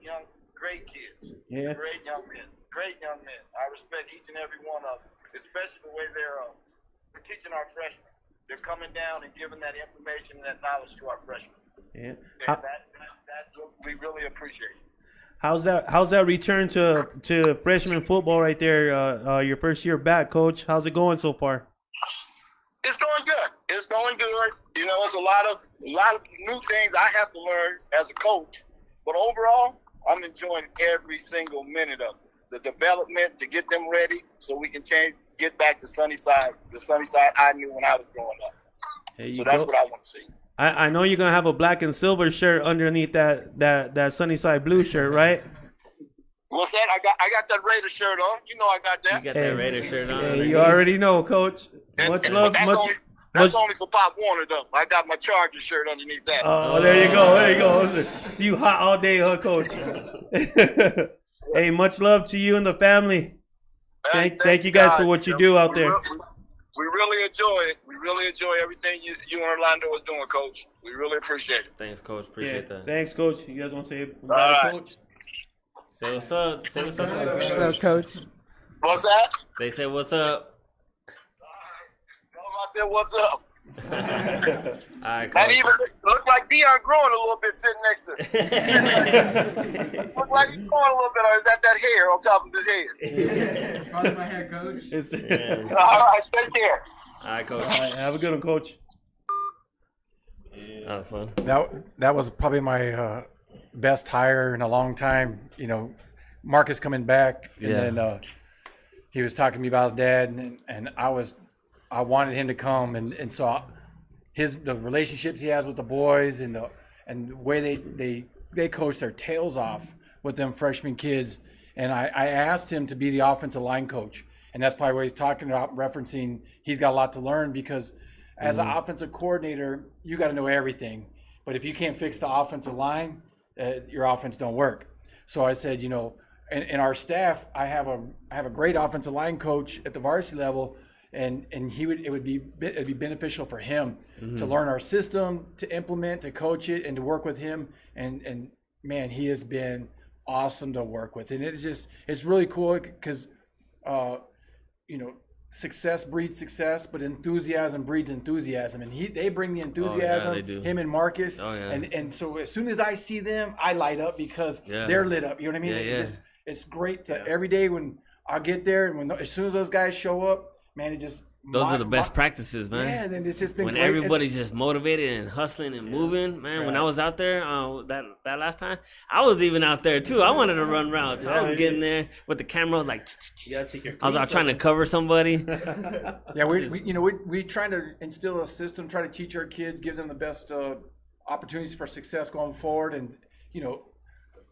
kids. Yeah. Great young men. I respect each and every one of them, especially the way they're teaching our freshmen. They're coming down and giving that information and that knowledge to our freshmen. Yeah. That we really appreciate. How's that return to freshman football right there? Your first year back, Coach. How's it going so far? It's going good. You know, it's a lot of new things I have to learn as a coach. But overall, I'm enjoying every single minute of it. The development to get them ready so we can get back to Sunnyside, the Sunnyside I knew when I was growing up. So that's what I want to see. I know you're gonna have a black and silver shirt underneath that Sunnyside blue shirt, right? What's that? I got that Raider shirt on. You know I got that. You got that Raider shirt on. Hey, you already know, Coach. Much love. That's only for Pop Warner, though. I got my Charger shirt underneath that. Oh, there you go. There you go. You hot all day, huh, Coach? Hey, much love to you and the family. Thank you guys for what you do out there. We really enjoy it. We really enjoy everything you and Orlando is doing, Coach. We really appreciate it. Thanks, Coach. Appreciate that. Thanks, Coach. You guys want to say bye, Coach? Say what's up. Say what's up. What's up, Coach? What's that? They said what's up. Tell them I said what's up. All right, That Coach. even looked like Dion growing a little bit sitting next to him. Looked like he's growing a little bit, or is that hair on top of his head? Probably my hair, Coach. Yeah. All right, take care. All right, Coach. All right, have a good one, Coach. That was fun. That was probably my best hire in a long time. You know, Marcus coming back, and then he was talking to me about his dad, and I wanted him to come, and so the relationships he has with the boys and the way they coach their tails off with them freshman kids, and I asked him to be the offensive line coach, and that's probably what he's talking about, referencing he's got a lot to learn because as an offensive coordinator, you got to know everything, but if you can't fix the offensive line, your offense don't work. So I said, you know, in our staff, I have a great offensive line coach at the varsity level. And it would be beneficial for him to learn our system, to implement, to coach it, and to work with him. And man, he has been awesome to work with. And it's really cool because you know, success breeds success, but enthusiasm breeds enthusiasm. And they bring the enthusiasm. They do. Him and Marcus. Oh, yeah. And so as soon as I see them, I light up because they're lit up. You know what I mean? Yeah, It's great to every day when I get there and as soon as those guys show up. Man, those are the best practices, man. Yeah, and it's just been when great. everybody's just motivated and hustling and moving, man. Right. When I was out there that last time, I was even out there too. I wanted to run routes. I was getting there with the camera, like I was out trying to cover somebody. Yeah, we trying to instill a system, try to teach our kids, give them the best opportunities for success going forward, and you know.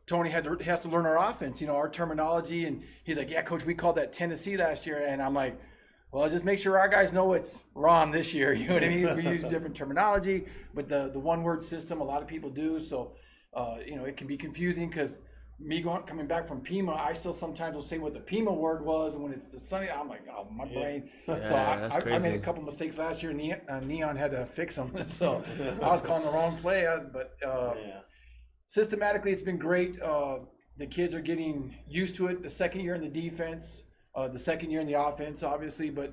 Tony has to learn our offense, you know, our terminology, and he's like, "Yeah, Coach, we called that Tennessee last year," and I'm like, "Well, just make sure our guys know it's Ron this year." You know what I mean? We use different terminology, but the one-word system, a lot of people do, so you know, it can be confusing because me coming back from Pima, I still sometimes will say what the Pima word was, and when it's the Sunny, I'm like, "Oh, my brain." So I made a couple mistakes last year, and Neon had to fix them, so I was calling the wrong play, but. Systematically, it's been great. The kids are getting used to it. The second year in the defense, the second year in the offense, obviously, but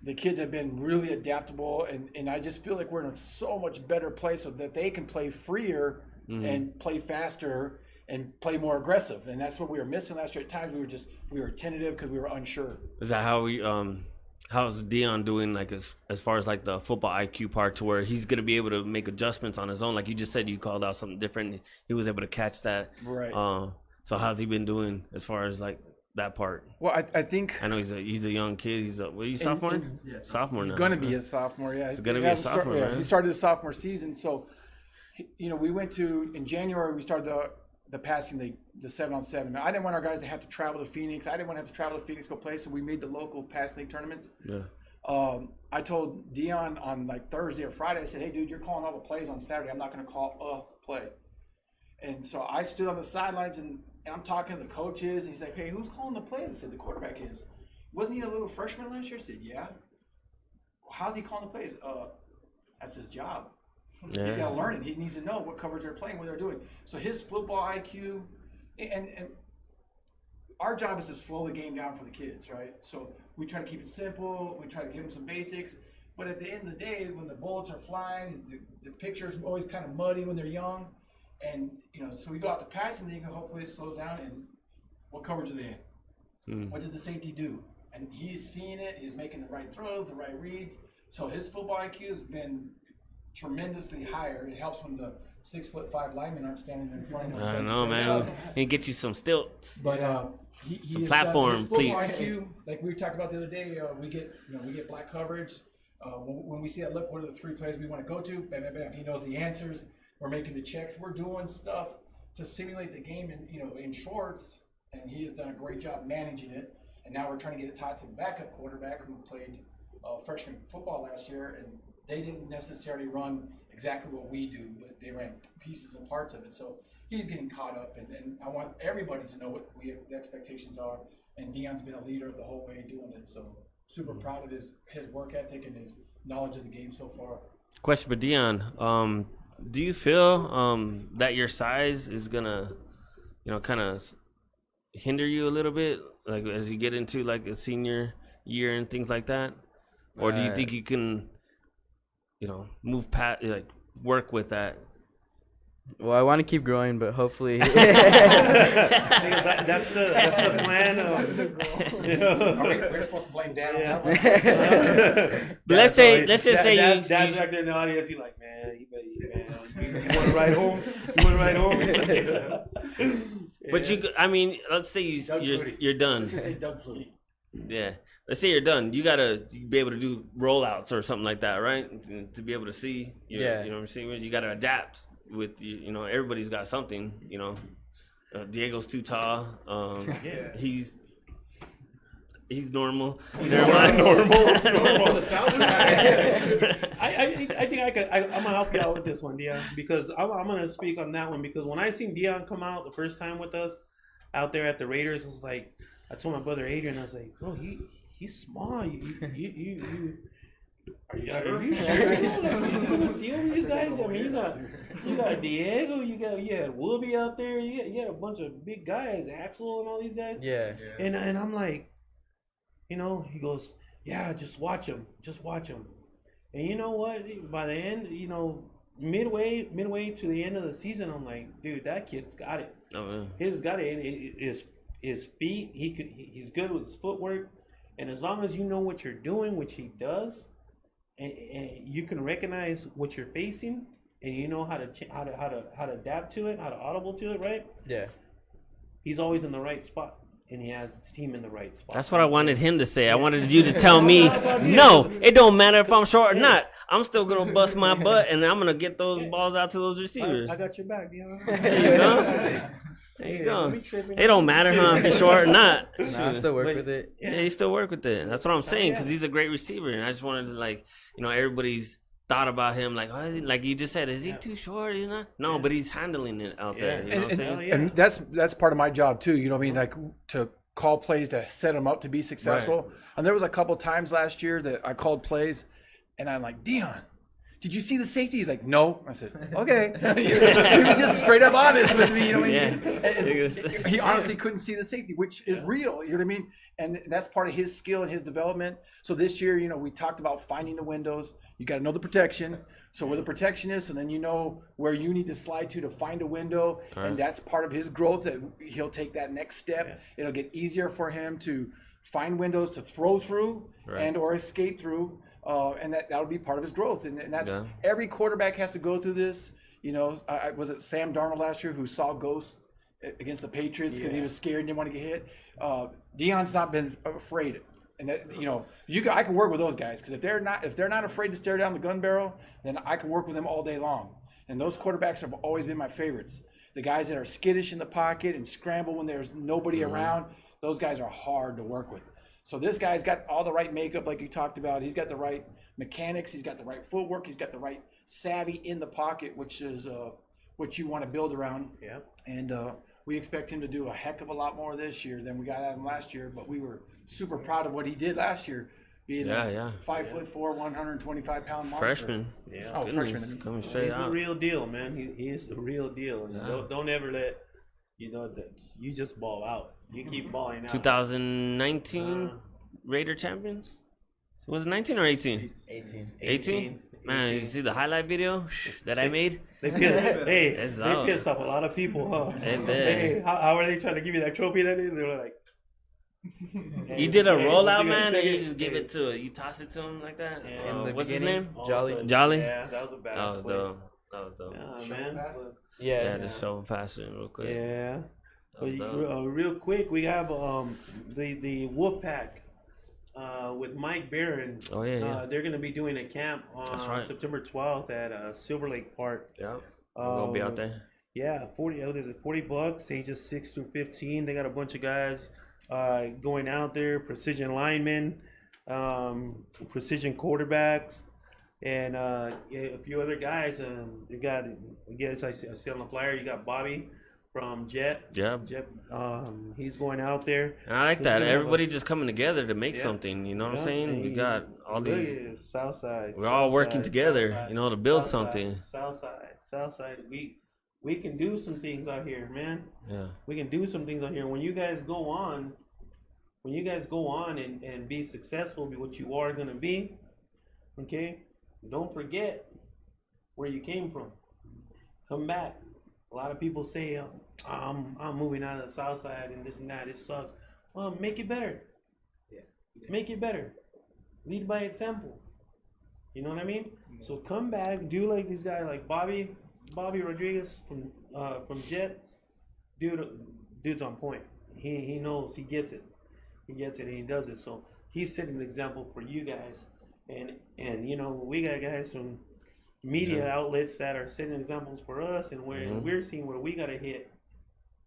the kids have been really adaptable, and I just feel like we're in a so much better place so that they can play freer and play faster and play more aggressive. And that's what we were missing last year. At times, we were tentative because we were unsure. Is that how we how's Dion doing, like as far as like the football IQ part, to where he's gonna be able to make adjustments on his own? Like you just said, you called out something different. He was able to catch that. Right. So how's he been doing as far as like that part? Well, I think I know he's a young kid. He's what are you, sophomore? Sophomore now. He's gonna be a sophomore. Yeah. He's gonna be a sophomore. Man. He started his sophomore season, so you know we went to in January. We started the passing league, the 7-on-7. I didn't want our guys to have to travel to Phoenix. I didn't want to have to travel to Phoenix to go play, so we made the local passing league tournaments. Yeah. I told Dion on like Thursday or Friday, I said, "Hey, dude, you're calling all the plays on Saturday. I'm not going to call a play." And so I stood on the sidelines and I'm talking to the coaches, and he's like, "Hey, who's calling the plays?" I said, "The quarterback is." "Wasn't he a little freshman last year?" I said, "Yeah." "Well, how's he calling the plays?" That's his job. Yeah. He's got to learn it. He needs to know what coverage they're playing, what they're doing. So his football IQ, and our job is to slow the game down for the kids, right? So we try to keep it simple. We try to give them some basics. But at the end of the day, when the bullets are flying, the picture's always kind of muddy when they're young. And, you know, so we go out to passing league and hopefully it slows down. And what coverage are they in? What did the safety do? And he's seeing it. He's making the right throws, the right reads. So his football IQ has been tremendously higher. It helps when the 6'5" linemen aren't standing in front of us. I know, man. He can get you some stilts. But he some platform, please. IQ, like we talked about the other day, we get black coverage. When we see that look, what are the 3 plays we want to go to? Bam, bam, bam. He knows the answers. We're making the checks. We're doing stuff to simulate the game, in shorts and he has done a great job managing it. And now we're trying to get it taught to the backup quarterback who played freshman football last year, and they didn't necessarily run exactly what we do, but they ran pieces and parts of it. So he's getting caught up, and I want everybody to know what the expectations are. And Deion's been a leader the whole way doing it, so super proud of his work ethic and his knowledge of the game so far. Question for Deion. Do you feel that your size is gonna, kind of hinder you a little bit, like as you get into like a senior year and things like that, or do you think you can, move past, like work with that? Well, I want to keep growing, but hopefully. That's the plan. We're supposed to blame Dad on that one. Let's just say Dad's back there in the audience. He's like, man, you want to ride home? You want to ride home? But let's say you're done. Let's just say Doug Flutie. Yeah. Let's say you're done. You gotta be able to do rollouts or something like that, right? To be able to see. You know what I'm saying? You gotta adapt with everybody's got something. Diego's too tall. He's normal. Never mind. Normal. The South Side. I think I'm gonna help you out with this one, Deion, because I'm gonna speak on that one, because when I seen Deion come out the first time with us out there at the Raiders, I was like, I told my brother Adrian, I was like, bro, he's small. Are you sure? You gonna see all these guys? I mean, you got Diego, you had Wooby out there, you had a bunch of big guys, Axel and all these guys. Yeah. And I'm like, he goes, yeah, just watch him. And you know what? By the end, midway to the end of the season, I'm like, dude, that kid's got it. Oh, yeah. He's got it. His feet, he's good with his footwork, and as long as you know what you're doing, which he does, and you can recognize what you're facing, and you know how to adapt to it, how to audible to it, right? Yeah. He's always in the right spot. And he has his team in the right spot. That's what I wanted him to say. I wanted you to tell me, no, it don't matter if I'm short or not. I'm still going to bust my butt, and I'm going to get those balls out to those receivers. I got your back, Deion. There you go. There you go. It don't matter, if you're short or not. I still work with it. Yeah, you still work with it. That's what I'm saying, because he's a great receiver. And I just wanted to, everybody's thought about him like, oh, is he, like you just said, is he too short? No, but he's handling it out there. You know what I'm saying? And that's part of my job too. You know what I mean? Like to call plays to set him up to be successful. Right. And there was a couple times last year that I called plays, and I'm like, Deion, did you see the safety? He's like, no. I said, okay. He was just straight up honest with me. You know what I mean? And he honestly couldn't see the safety, which is real. You know what I mean? And that's part of his skill and his development. So this year, we talked about finding the windows. You got to know the protection. So where the protection is, and then you know where you need to slide to find a window. Right. And that's part of his growth, that he'll take that next step. Yeah. It'll get easier for him to find windows to throw through and or escape through. And that'll be part of his growth. And that's every quarterback has to go through this. Was it Sam Darnold last year who saw ghosts against the Patriots because he was scared and didn't want to get hit? Deion's not been afraid. And that I can work with those guys, because if they're not afraid to stare down the gun barrel, then I can work with them all day long. And those quarterbacks have always been my favorites. The guys that are skittish in the pocket and scramble when there's nobody around, those guys are hard to work with. So this guy's got all the right makeup, like you talked about. He's got the right mechanics. He's got the right footwork. He's got the right savvy in the pocket, which is what you want to build around. Yeah. And we expect him to do a heck of a lot more this year than we got out of him last year. But we were super proud of what he did last year, being a 5'4", 125-pound monster. Freshman. Yeah. Oh, freshman. Coming straight out. He's the real deal, man. He is the real deal. And don't ever let that you just ball out. You keep balling out. 2019 Raider champions? Was it 19 or 18? 18? Man, you see the highlight video that I made? They pissed off a lot of people, huh? Hey, how are they trying to give you that trophy that day? They were like, you did a rollout, man, and you just give it to it. You toss it to him like that. Yeah. What's his name? Jolly. Yeah, that was a bad. That was dope. Yeah, man. Yeah, just show passing real quick. Yeah. Real quick, we have the Wolfpack with Mike Barron. Oh yeah. They're gonna be doing a camp on September 12th at Silver Lake Park. Yeah. We'll be out there. Yeah, 40. What is it? $40, ages 6 through 15. They got a bunch of guys going out there, precision linemen, precision quarterbacks, and a few other guys. You got, I guess I see on the flyer, you got Bobby from Jet. Yeah. Jet, he's going out there. And I like that. Everybody just coming together to make something. You know what I'm saying? We got all these. Southside. We're all working together, Southside, you know, to build Southside, something. Southside. We can do some things out here, man. Yeah. We can do some things out here. When you guys go on and be successful, be what you are gonna be, okay? Don't forget where you came from. Come back. A lot of people say, I'm moving out of the South Side and this and that. It sucks. Well, make it better. Yeah. Make it better. Lead by example. You know what I mean? So come back, do like these guys, like Bobby Rodriguez from Jet. Dude's on point. He knows. He gets it. He gets it and he does it. So he's setting an example for you guys. And you know, we got guys from media outlets that are setting examples for us, and we're seeing where we gotta hit,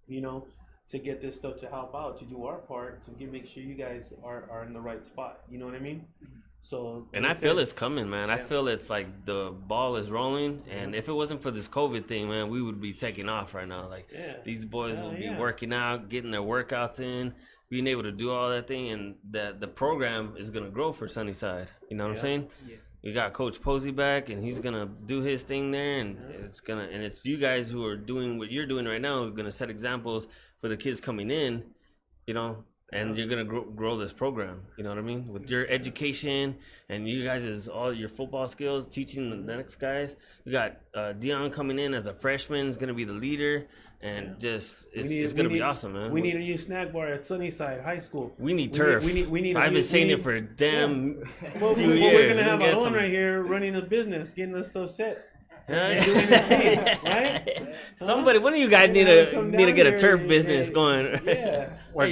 you know, to get this stuff to help out, to do our part, to make sure you guys are in the right spot. You know what I mean? So, and I feel it's coming, man. I feel it's like the ball is rolling, and if it wasn't for this COVID thing, man, we would be taking off right now. Like these boys will be working out, getting their workouts in, being able to do all that thing, and the program is gonna grow for Sunnyside. You know what I'm saying? Yeah. We got Coach Posey back, and he's gonna do his thing there, and it's you guys who are doing what you're doing right now who are gonna set examples for the kids coming in, you know. And you're gonna grow this program, you know what I mean? With your education and you guys' all your football skills, teaching the next guys. We got Dion coming in as a freshman, is gonna be the leader, and it's gonna be awesome, man. We need a new snack bar at Sunnyside High School. We need turf. We need. I've been saying it for a damn well, few years. We're gonna have our own right here, running a business, getting this stuff set. Right? Somebody, one of you guys need to get a turf business going. Yeah. Well,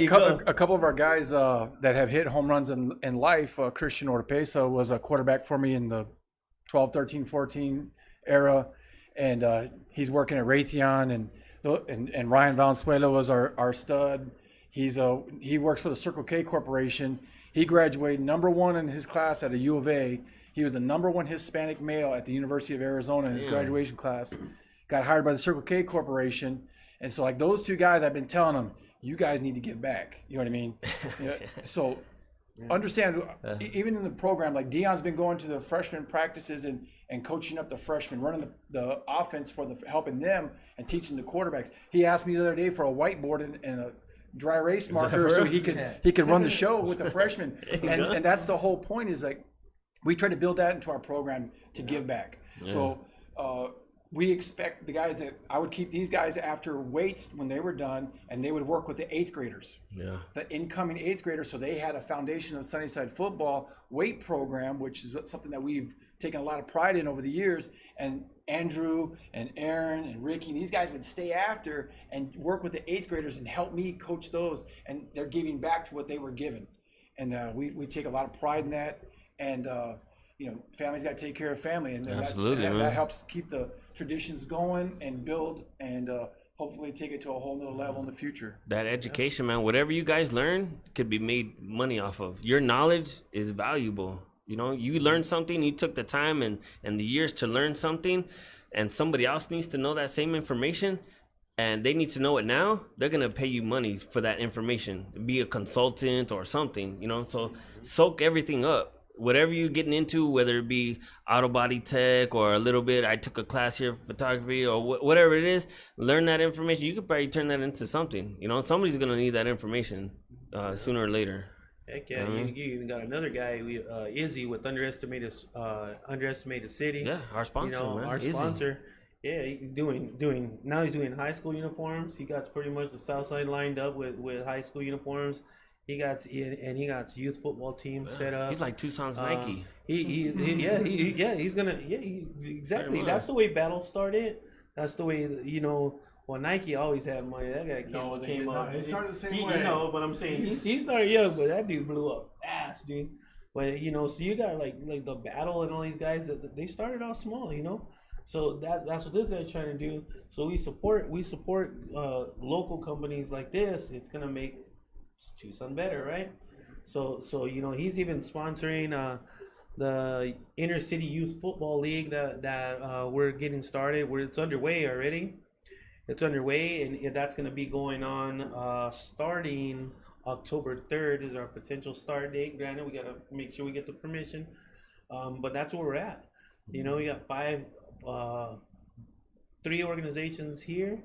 a couple of our guys that have hit home runs in life, Christian Ortepesa was a quarterback for me in the 12, 13, 14 era, and he's working at Raytheon, and Ryan Valenzuela was our stud. He works for the Circle K Corporation. He graduated #1 in his class at a U of A. He was the #1 Hispanic male at the University of Arizona in his graduation class. Got hired by the Circle K Corporation. And so, like, those two guys, I've been telling them, you guys need to give back. You know what I mean? So understand, even in the program, like Dion's been going to the freshman practices and coaching up the freshmen, running the offense for helping them and teaching the quarterbacks. He asked me the other day for a whiteboard and a dry erase marker so he could run the show with the freshmen. And that's the whole point, is like, we try to build that into our program to give back. Yeah. So we expect the guys that I would keep these guys after weights when they were done, and they would work with the 8th graders, the incoming 8th graders. So they had a foundation of Sunnyside football weight program, which is something that we've taken a lot of pride in over the years. And Andrew and Aaron and Ricky, and these guys would stay after and work with the 8th graders and help me coach those. And they're giving back to what they were given. And we take a lot of pride in that. And, you know, family's got to take care of family. And that helps keep the traditions going and build and hopefully take it to a whole nother level in the future. That education, man, whatever you guys learn could be made money off of. Your knowledge is valuable. You know, you learned something, you took the time and the years to learn something, and somebody else needs to know that same information, and they need to know it now. They're going to pay you money for that information, be a consultant or something, you know. So soak everything up. Whatever you're getting into, whether it be auto body tech or a little bit, I took a class here, photography, or whatever it is, learn that information. You could probably turn that into something. You know, somebody's going to need that information sooner or later. Heck yeah. You even got another guy, Izzy, with Underestimated City. Yeah, our sponsor, you know, man. Our Izzy. Sponsor. Yeah, he's doing high school uniforms. He got pretty much the South Side lined up with high school uniforms. He got youth football team set up. He's like Tucson's Nike. Exactly. That's the way battle started. That's the way, you know. Well, Nike always had money. That guy came up. He started the same way. You know, but I'm saying he started young, but that dude blew up fast, dude. But so you got like the battle and all these guys that they started out small, So that's what this guy's trying to do. So we support local companies like this. It's gonna make Tucson better, right? So he's even sponsoring the Inner City Youth Football League that we're getting started. It's underway already. It's underway, and that's gonna be going on starting October 3rd is our potential start date. Granted, we gotta make sure we get the permission, but that's where we're at. We got three organizations here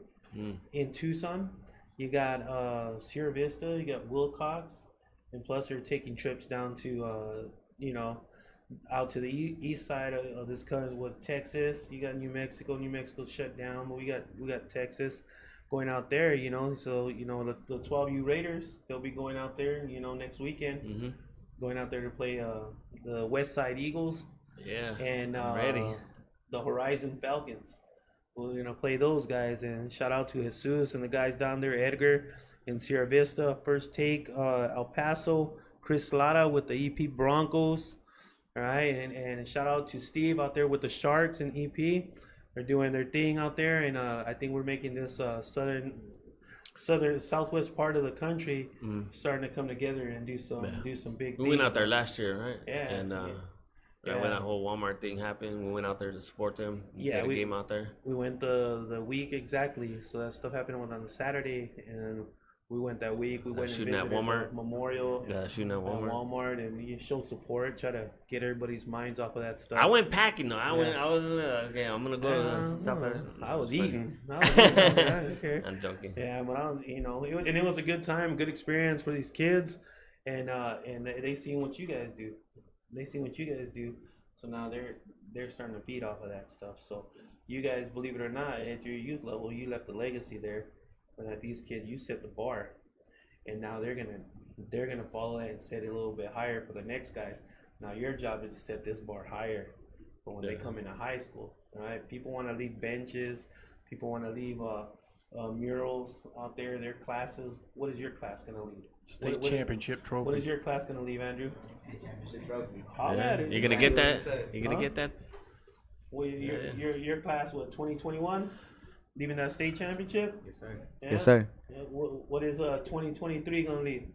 in Tucson. You got Sierra Vista, you got Wilcox, and plus they're taking trips down to out to the east side of this country with Texas. You got New Mexico. New Mexico shut down, but we got Texas going out there. So the 12U Raiders, they'll be going out there. Next weekend, going out there to play the West Side Eagles. Yeah, and I'm ready. The Horizon Falcons. We're gonna play those guys, and shout out to Jesus and the guys down there, Edgar in Sierra Vista. First Take, El Paso, Chris Lada with the EP Broncos. All right, and shout out to Steve out there with the Sharks and EP. They're doing their thing out there, and I think we're making this southwest part of the country starting to come together and do some big things. We went out there last year, right? Yeah. And when that whole Walmart thing happened, we went out there to support them. We had a game out there. We went the week exactly. So that stuff happened on the Saturday, and we went that week. We went shooting and at visited Walmart. Memorial. Yeah, shooting at Walmart, and you show support, try to get everybody's minds off of that stuff. I went packing though. I wasn't okay. I'm gonna go to stop at. I was eating. I'm joking. Yeah, but I was, and it was a good time, good experience for these kids, and they seen what you guys do. So now they're starting to feed off of that stuff. So you guys, believe it or not, at your youth level, you left a legacy there. And at these kids, you set the bar, and now they're gonna follow that and set it a little bit higher for the next guys. Now your job is to set this bar higher for when they come into high school. All right, people want to leave benches, people want to leave murals out there. Their classes. What is your class gonna leave? State championship trophy. What is your class gonna leave, Andrew? State championship trophy. Yeah. You're gonna get that. You're gonna get that. Well, your class, what, 2021? Leaving that state championship? Yes, sir. Yeah? Yes, sir. Yeah. What is 2023 gonna leave?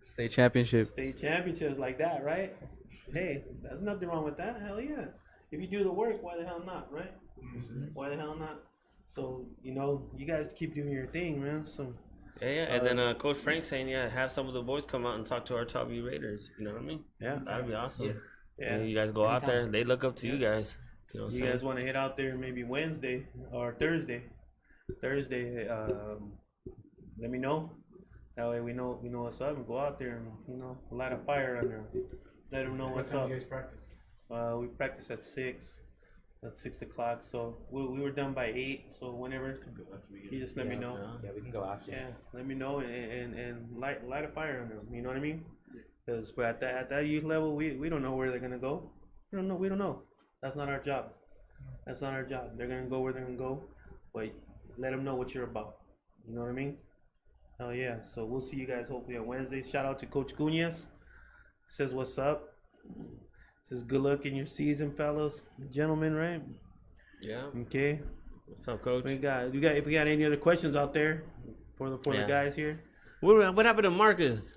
State championship. State championships like that, right? Hey, there's nothing wrong with that. Hell yeah. If you do the work, why the hell not, right? Why the hell not? So, you guys keep doing your thing, man. So Yeah, and then Coach Frank saying, have some of the boys come out and talk to our 12U Raiders. You know what I mean? Yeah. That'd be awesome. Yeah. You guys go out there. They look up to you guys. You guys want to hit out there maybe Wednesday or Thursday. Let me know. That way we know what's up and go out there and light a fire on there. Let them know what's up. You guys practice? We practice at 6. At 6 o'clock. So we were done by 8. So whenever you just let me know. Yeah, we can go after. Yeah, let me know and light a fire on them. You know what I mean? Because at that youth level, we don't know where they're gonna go. We don't know. That's not our job. They're gonna go where they're gonna go, but let them know what you're about. You know what I mean? Hell yeah. So we'll see you guys hopefully on Wednesday. Shout out to Coach Cunez. Says what's up. Says good luck in your season, fellas, gentlemen. Right? Yeah. Okay. What's up, Coach? If we got any other questions out there for the guys here. What happened to Marcus?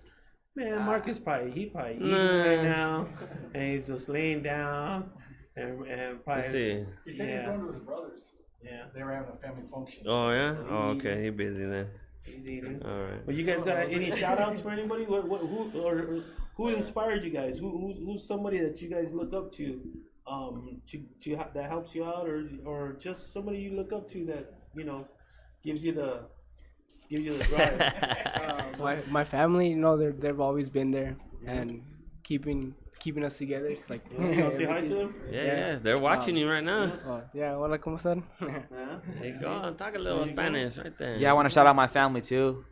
Man, Marcus probably eating right now, and he's just laying down, and probably. Let's see. He said he's going to his brother's. Yeah. They were having a family function. Oh yeah. Oh okay. He busy then. He's eating. All right. But you guys got any shout outs for anybody? Who inspired you guys? Who's somebody that you guys look up to, that helps you out, or just somebody you look up to that gives you the drive? My family, they've always been there and keeping us together. It's like say hi to them. Yeah, they're watching you right now. Hola, ¿cómo están? There you go. Talk a little Spanish right there. Yeah, I want to shout out my family too.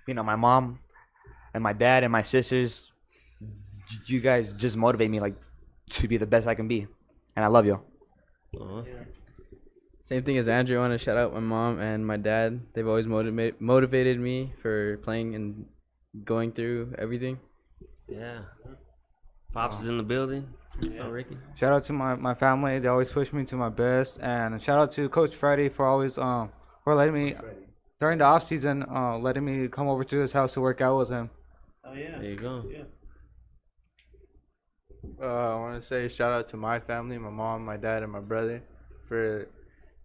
My mom and my dad and my sisters. You guys just motivate me to be the best I can be, and I love you. Same thing as Andrew. I want to shout out my mom and my dad. They've always motivated me for playing and going through everything. Yeah. Pops is in the building. So Ricky. Shout out to my family. They always push me to my best. And shout out to Coach Freddie for always for letting me during the off season letting me come over to his house to work out with him. Oh yeah. There you go. Yeah. I want to say shout out to my family, my mom, my dad, and my brother for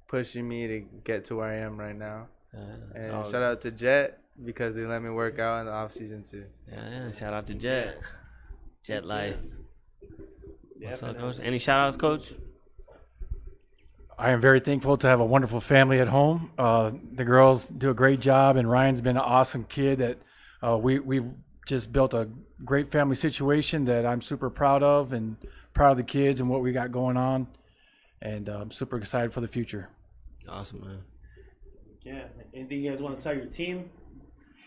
pushing me to get to where I am right now. And shout out to Jet because they let me work out in the off season too. Yeah. Shout out to Jet. Jet Life. What's up, Coach? Any shout outs, Coach? I am very thankful to have a wonderful family at home. The girls do a great job, and Ryan's been an awesome kid that we just built a great family situation that I'm super proud of and proud of the kids and what we got going on. And I'm super excited for the future. Awesome, man. Yeah. Anything you guys want to tell your team?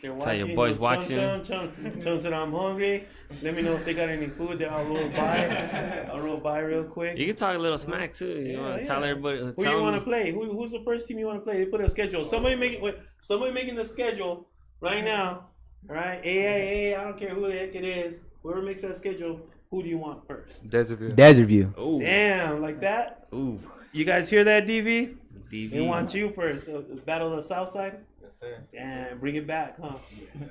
They're watching. Tell your boys watching. Chum said I'm hungry. Let me know if they got any food that I'll roll by. I'll roll by real quick. You can talk a little smack too. You want to tell everybody who you want to play. Who's the first team you want to play? They put a schedule. Somebody making the schedule right now. All right, I don't care who the heck it is. Whoever makes that schedule, who do you want first? Desert View. Desert View. Ooh. Damn, like that? Ooh. You guys hear that, DV? DV. They want you first. So, Battle of the South Side? Yes, sir. Damn, bring it back, huh?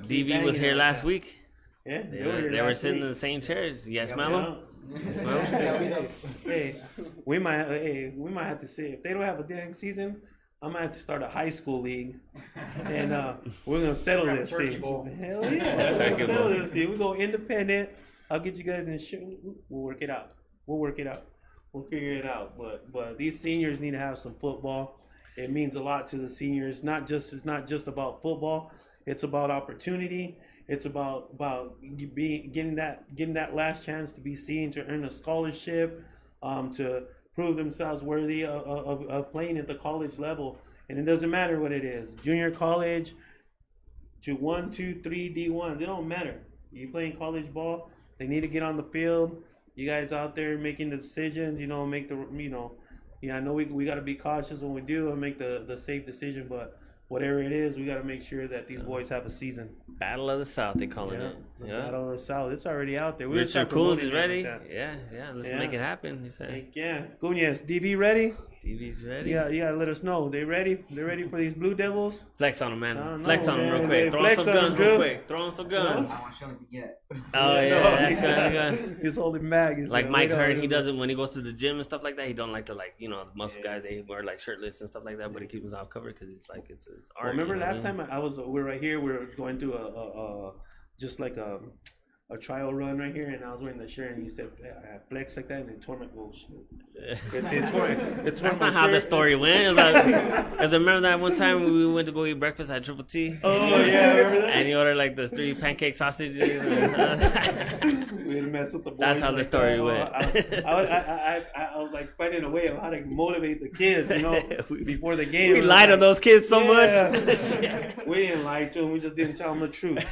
DV was here last week. Yeah, They were sitting in the same chairs. You guys smell them? Hey, we might have to say if they don't have a dang season, I'm gonna have to start a high school league, and we're gonna settle this thing. Hell yeah, we're gonna settle this thing. We go independent. I'll get you guys in the show. We'll work it out. We'll figure it out. But these seniors need to have some football. It means a lot to the seniors. It's not just about football. It's about opportunity. It's about getting that last chance to be seen, to earn a scholarship, to prove themselves worthy of playing at the college level. And it doesn't matter what it is, junior college to 1, 2, 3 D1. They don't matter. You playing college ball, they need to get on the field. You guys out there making the decisions, I know we got to be cautious when we do and make the safe decision, but whatever it is, we got to make sure that these boys have a season. Battle of the South, they calling it. Yeah. Battle of the South. It's already out there. Richard Coons is ready. Yeah. Let's make it happen. He said. Yeah. Cunez, DB ready? DB's ready. Yeah. You gotta let us know. They ready? They ready for these Blue Devils? Flex on them, man. Flex on them real quick. Throw some guns real quick. Throw them some guns. I want to show him yet. Oh yeah, that's good. He's holding back. Like Mike Hurd, he doesn't when he goes to the gym and stuff like that. He don't like to muscle guys. They wear like shirtless and stuff like that, but he keeps himself covered because it's like it's his art. Remember last time we were right here. We were going through a trial run right here, and I was wearing the shirt, and you said flex like that, and it tore my That's not how the story went. It was like, cause I remember that one time we went to go eat breakfast at Triple T. Oh yeah, remember that? And he ordered like the 3 pancake sausages. We had to mess with the boys. That's how the story went. I was like finding a way of how to motivate the kids, before the game. We lied to those kids so much. We didn't lie to them. We just didn't tell them the truth.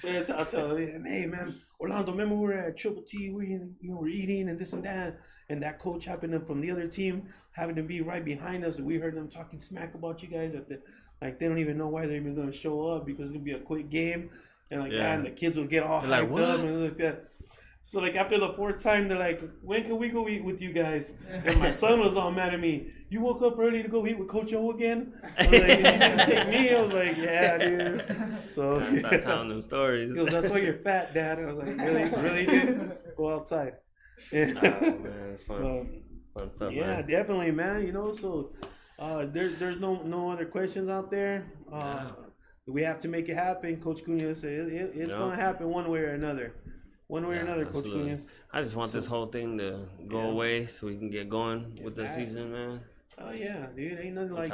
I'll tell them, hey man, Orlando, remember we were at Triple T, we were eating and this and that coach happened to, from the other team having to be right behind us, and we heard them talking smack about you guys they don't even know why they're even going to show up because it's going to be a quick game, and and the kids will get all hyped up and like that. So after the 4th time, they're like, when can we go eat with you guys? And my son was all mad at me. You woke up early to go eat with Coach O again? I was like, you gonna take me? I was like, yeah, dude. So that's telling them stories. He goes, that's why you're fat, Dad. I was like, really, dude? Go outside. Oh man, it's fun. Fun stuff. Yeah, man. definitely, man. So there's no other questions out there. We have to make it happen, Coach Cunez. It's gonna happen one way or another. One way or another, Coach Cunez. I just want this whole thing to go away so we can get going with the season, man. Oh yeah, dude, ain't nothing like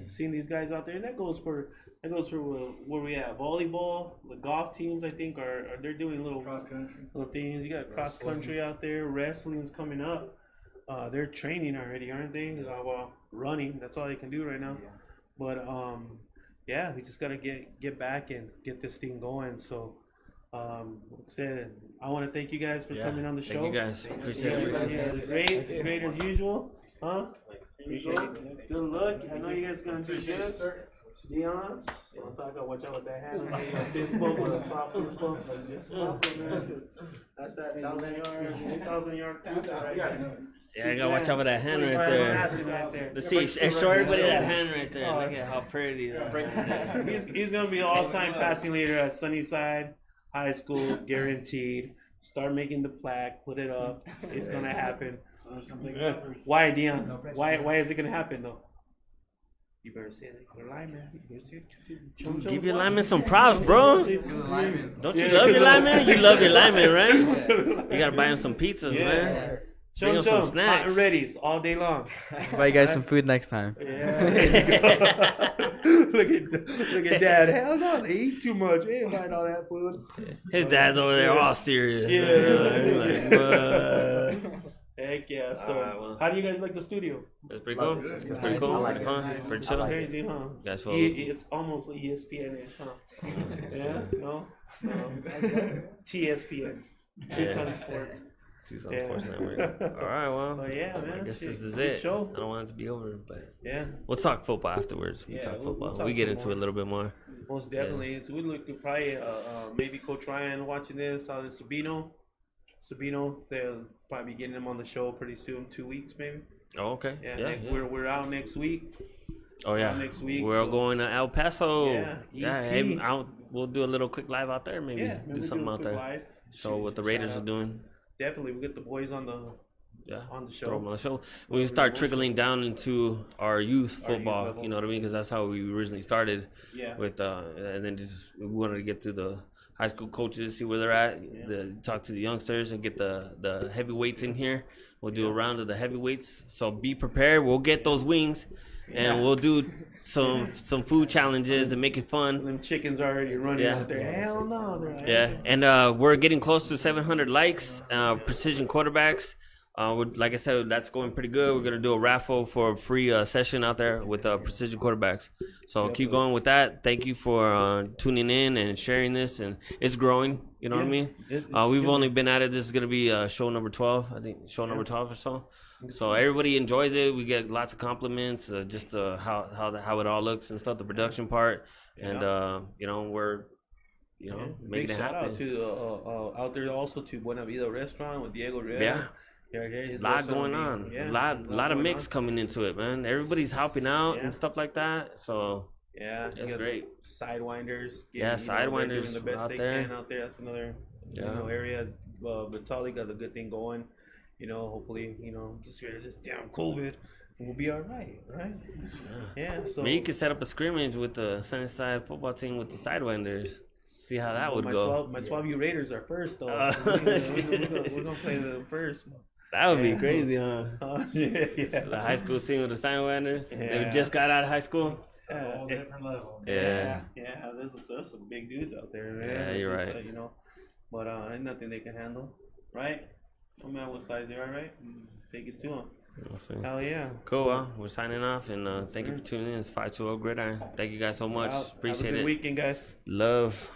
seeing these guys out there, and that goes for where we at. Volleyball, the golf teams, I think they're doing little things. You got cross country out there, wrestling's coming up. They're training already, aren't they? Well, running. That's all they can do right now. But we just gotta get back and get this thing going. So. Like I said, I want to thank you guys for coming on the show. Thank you guys. Appreciate it. Great as usual. Huh? Good luck. I know you guys are going to do good. Dion, you want to talk about watch out with that hand? Fist bump or a soft fist bump, but just soft, man. That's that 1,000-yard touchdown right there. Yeah, I gotta watch out for that hand right there. Let's see, show everybody that hand right there. Look at how pretty that is. He's gonna be all-time passing leader at Sunnyside High School, guaranteed. Start making the plaque, put it up. It's gonna happen. Why, Dion? Why is it gonna happen though? You better say that your lineman. Give your lineman some props, bro. Don't you love your lineman? You love your lineman, right? You gotta buy him some pizzas, man. Bring him some snacks. Hot and ready's all day long. Buy you guys some food next time. Yeah. look at Dad. Hell no, they eat too much. We ain't buying all that food. His dad's over there all serious. Heck yeah. So, how do you guys like the studio? It's pretty cool. It's pretty cool. Pretty fun. Pretty chill. Crazy, huh? Guys, it's almost like ESPN-ish, huh? Yeah? No? TSPN. Tucson Sports. Tucson Sports Network. All right, well, yeah, man. I guess this is it. Show. I don't want it to be over, but yeah, we'll talk football afterwards. We'll talk football. We get into it a little bit more. Most definitely. Yeah. So we look at probably maybe Coach Ryan watching this out in Sabino. They'll probably be getting him on the show pretty soon. 2 weeks maybe. Oh, okay. Yeah. We're out next week. Oh yeah. Next week. We're going to El Paso. Yeah. Hey, we'll do a little quick live out there. Maybe do something out there. Live. Show what the Raiders are doing. Definitely, we get the boys on the show. Throw them on the show. We can start trickling down into our youth football. You know what I mean? Because that's how we originally started. Yeah. With and then we wanted to get to the high school coaches, see where they're at. Talk to the youngsters and get the heavyweights in here. We'll do a round of the heavyweights. So be prepared. We'll get those wings. And we'll do some food challenges and make it fun. Them chickens are already running out there. Hell no. And we're getting close to 700 likes. Precision quarterbacks. Like I said, that's going pretty good. We're gonna do a raffle for a free session out there with Precision quarterbacks. So keep going with that. Thank you for tuning in and sharing this, and it's growing. You know what I mean? We've only been at it. This is gonna be show number 12. I think show number 12 or so. So everybody enjoys it. We get lots of compliments, just how it all looks and stuff, the production part, and we're making it happen. Shout out to out there also to Buena Vida Restaurant with Diego Rivera. A lot going on. A lot of mix coming into it, man. Everybody's helping out and stuff like that. So it's great. Sidewinders. Sidewinders doing the best out they there. can out there. That's another area. Vitali got a good thing going. Hopefully, just damn COVID, we'll be all right? Yeah. So maybe you could set up a scrimmage with the Sunnyside football team with the Sidewinders. See how that would go. My 12U Raiders are first, though. We're gonna play them first. That would be crazy, huh? Yeah. The high school team with the Sidewinders. They just got out of high school. It's a whole different level. Yeah. There's some big dudes out there, man. Yeah, you're right. But ain't nothing they can handle, right? No matter what size they are, right? Take it to them. Hell yeah. Cool. Well, we're signing off, and thank you for tuning in. It's 520 Gridiron. Thank you guys so much. Appreciate it. Have a good weekend, guys. Love.